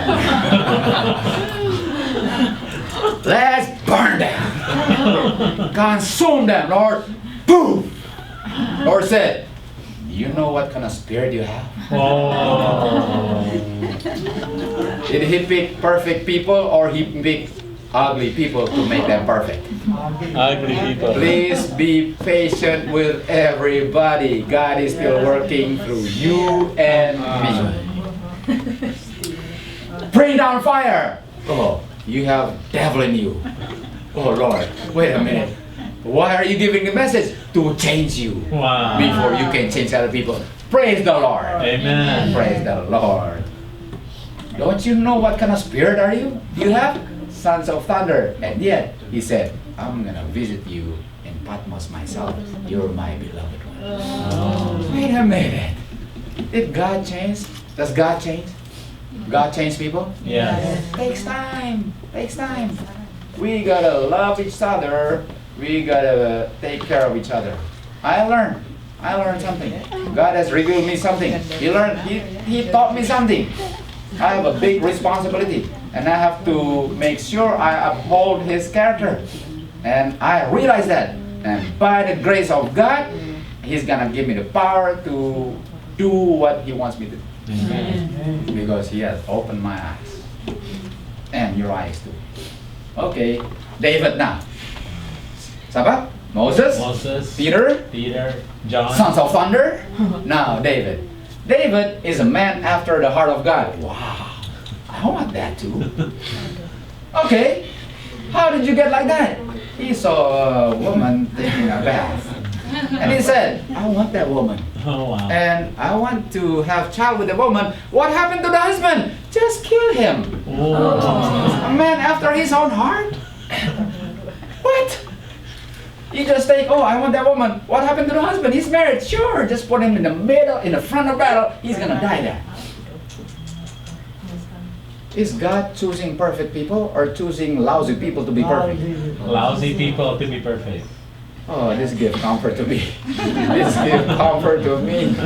[SPEAKER 1] Let's burn them. Consume them, Lord. Boom. Lord said, you know what kind of spirit you have?
[SPEAKER 2] Oh.
[SPEAKER 1] Did he pick perfect people or he picked ugly people to make them perfect?
[SPEAKER 2] Ugly people.
[SPEAKER 1] Please be patient with everybody. God is still working through you and me. Bring down fire. Oh, you have devil in you. Oh Lord, wait a minute. Why are you giving the message? To change you.
[SPEAKER 2] Wow.
[SPEAKER 1] Before you can change other people. Praise the Lord.
[SPEAKER 2] Amen.
[SPEAKER 1] Praise the Lord. Don't you know what kind of spirit are you? You have sons of thunder. And yet, he said, I'm going to visit you in Patmos myself. You're my beloved one.
[SPEAKER 2] Oh.
[SPEAKER 1] Wait a minute. Did God change? Does God change? God change people?
[SPEAKER 2] Yes.
[SPEAKER 1] Takes time. Takes time. We got to love each other. We got to take care of each other. I learned something. God has revealed me something. He taught me something. I have a big responsibility, and I have to make sure I uphold his character. And I realize that. And by the grace of God, he's gonna give me the power to do what he wants me to do.
[SPEAKER 2] Amen.
[SPEAKER 1] Because he has opened my eyes. And your eyes too. Okay, David now. Siapa? Moses,
[SPEAKER 2] Moses.
[SPEAKER 1] Peter,
[SPEAKER 2] John.
[SPEAKER 1] sons of thunder. Now David. David is a man after the heart of God. Wow, I want that too. Okay, how did you get like that? He saw a woman taking a bath, and he said, I want that woman.
[SPEAKER 2] Oh wow.
[SPEAKER 1] And I want to have child with the woman. What happened to the husband? Just kill him.
[SPEAKER 2] Oh.
[SPEAKER 1] A man after his own heart? What? You just think, oh, I want that woman. What happened to the husband? He's married. Sure, just put him in the middle, in the front of battle. He's gonna die there. Is God choosing perfect people or choosing lousy people to be perfect?
[SPEAKER 2] Lousy people to be perfect.
[SPEAKER 1] Oh, this gives comfort to me. This gives comfort to me.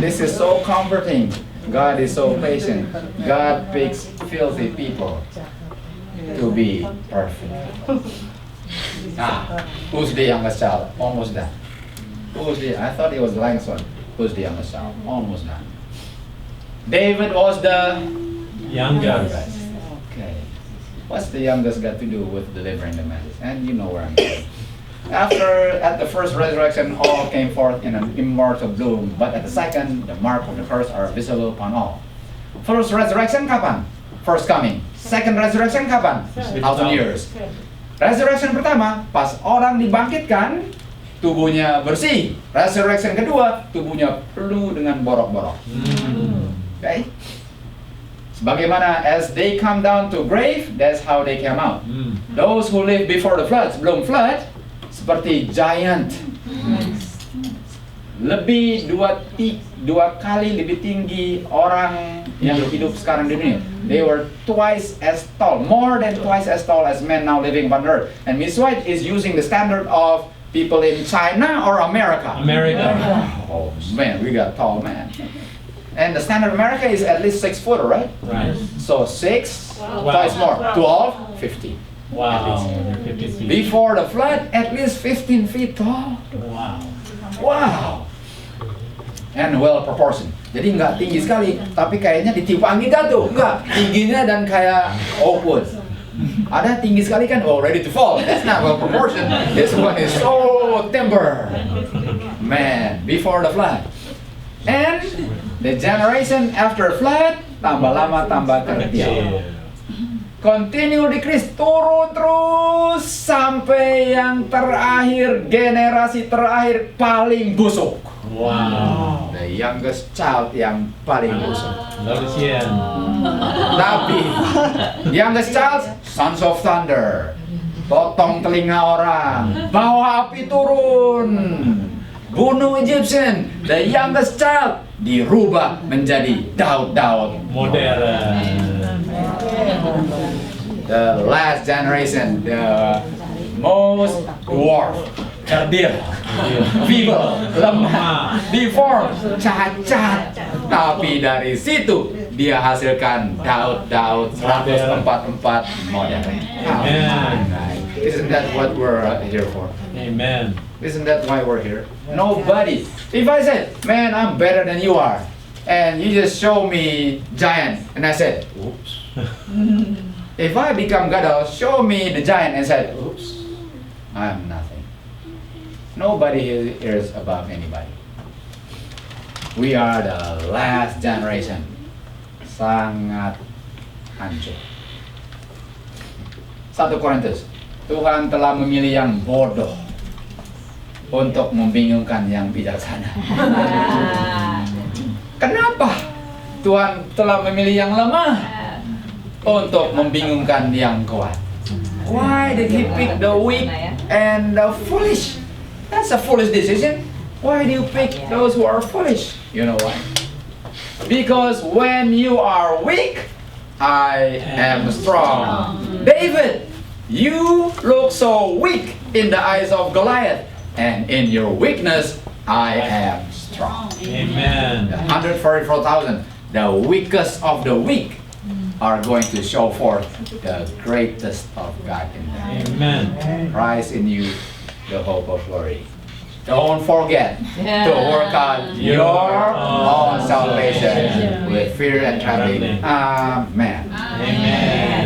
[SPEAKER 1] This is so comforting. God is so patient. God picks filthy people to be perfect. Who's the youngest child? Almost done. I thought it was the youngest one. Who's the youngest child? Almost done. David was the
[SPEAKER 2] Youngest.
[SPEAKER 1] Okay. What's the youngest got to do with delivering the message? And you know where I'm going. At the first resurrection, all came forth in an immortal bloom, but at the second, the mark of the curse are visible upon all. First resurrection kapan? First coming. Second resurrection kapan? 1,000 years. Resurrection pertama, pas orang dibangkitkan, tubuhnya bersih. Resurrection kedua, tubuhnya penuh dengan borok-borok. Okay? Sebagaimana as they come down to grave, that's how they came out. Those who lived before the flood, sebelum flood, seperti giant. Lebih dua kali lebih tinggi orang yang hidup sekarang di dunia. They were twice as tall, more than twice as tall as men now living on earth. And Miss White is using the standard of people in China or America.
[SPEAKER 2] America.
[SPEAKER 1] Oh man, we got tall man. And the standard America is at least 6 foot, right?
[SPEAKER 2] Right.
[SPEAKER 1] So 6,
[SPEAKER 2] Wow.
[SPEAKER 1] twice more, 12, 15.
[SPEAKER 2] Wow. They're 50 feet.
[SPEAKER 1] Before the flood, at least 15 feet tall.
[SPEAKER 2] Wow.
[SPEAKER 1] Wow. And well proportioned. Jadi nggak tinggi sekali, tapi kayaknya ditiup angin jatuh. Enggak, tingginya dan kayak oak wood. Ada tinggi sekali kan, oh ready to fall. That's not well proportioned. This one is so timber. Man, before the flood. And the generation after flood, tambah lama tambah kecil. Continue decrease, turun terus sampai yang terakhir, generasi terakhir paling busuk.
[SPEAKER 2] Wow.
[SPEAKER 1] The youngest child yang paling busuk.
[SPEAKER 2] Notice yan.
[SPEAKER 1] Tapi youngest child, sons of thunder, potong telinga orang, bawa api turun, bunuh Egyptian. The youngest child dirubah menjadi Daud.
[SPEAKER 2] Modern.
[SPEAKER 1] The last generation, the most dwarf, kerdil, feeble, lemah, deformed, cacat. Tapi dari situ dia hasilkan Daud 144 modern.
[SPEAKER 2] Amen.
[SPEAKER 1] Isn't that what we're here for?
[SPEAKER 2] Amen.
[SPEAKER 1] Isn't that why we're here? Nobody. If I said, man, I'm better than you are, and you just show me giant, and I said, oops. If I become Gadol, show me the giant and said, oops, I'm nothing. Nobody here is above anybody. We are the last generation. Sangat hancur. 1 Korintus, Tuhan telah memilih yang bodoh untuk membingungkan yang bijaksana. Kenapa Tuhan telah memilih yang lemah untuk membingungkan yang kuat? Why did He pick the weak and the foolish? That's a foolish decision. Why do you pick those who are foolish? You know why? Because when you are weak, I am strong. David, you look so weak in the eyes of Goliath, and in your weakness, I am strong.
[SPEAKER 2] Amen.
[SPEAKER 1] The 144,000, the weakest of the weak, are going to show forth the greatest of God in them.
[SPEAKER 2] Amen.
[SPEAKER 1] Christ in you, the hope of glory. Don't forget to work out your own salvation with fear and trembling. Amen.
[SPEAKER 2] Amen.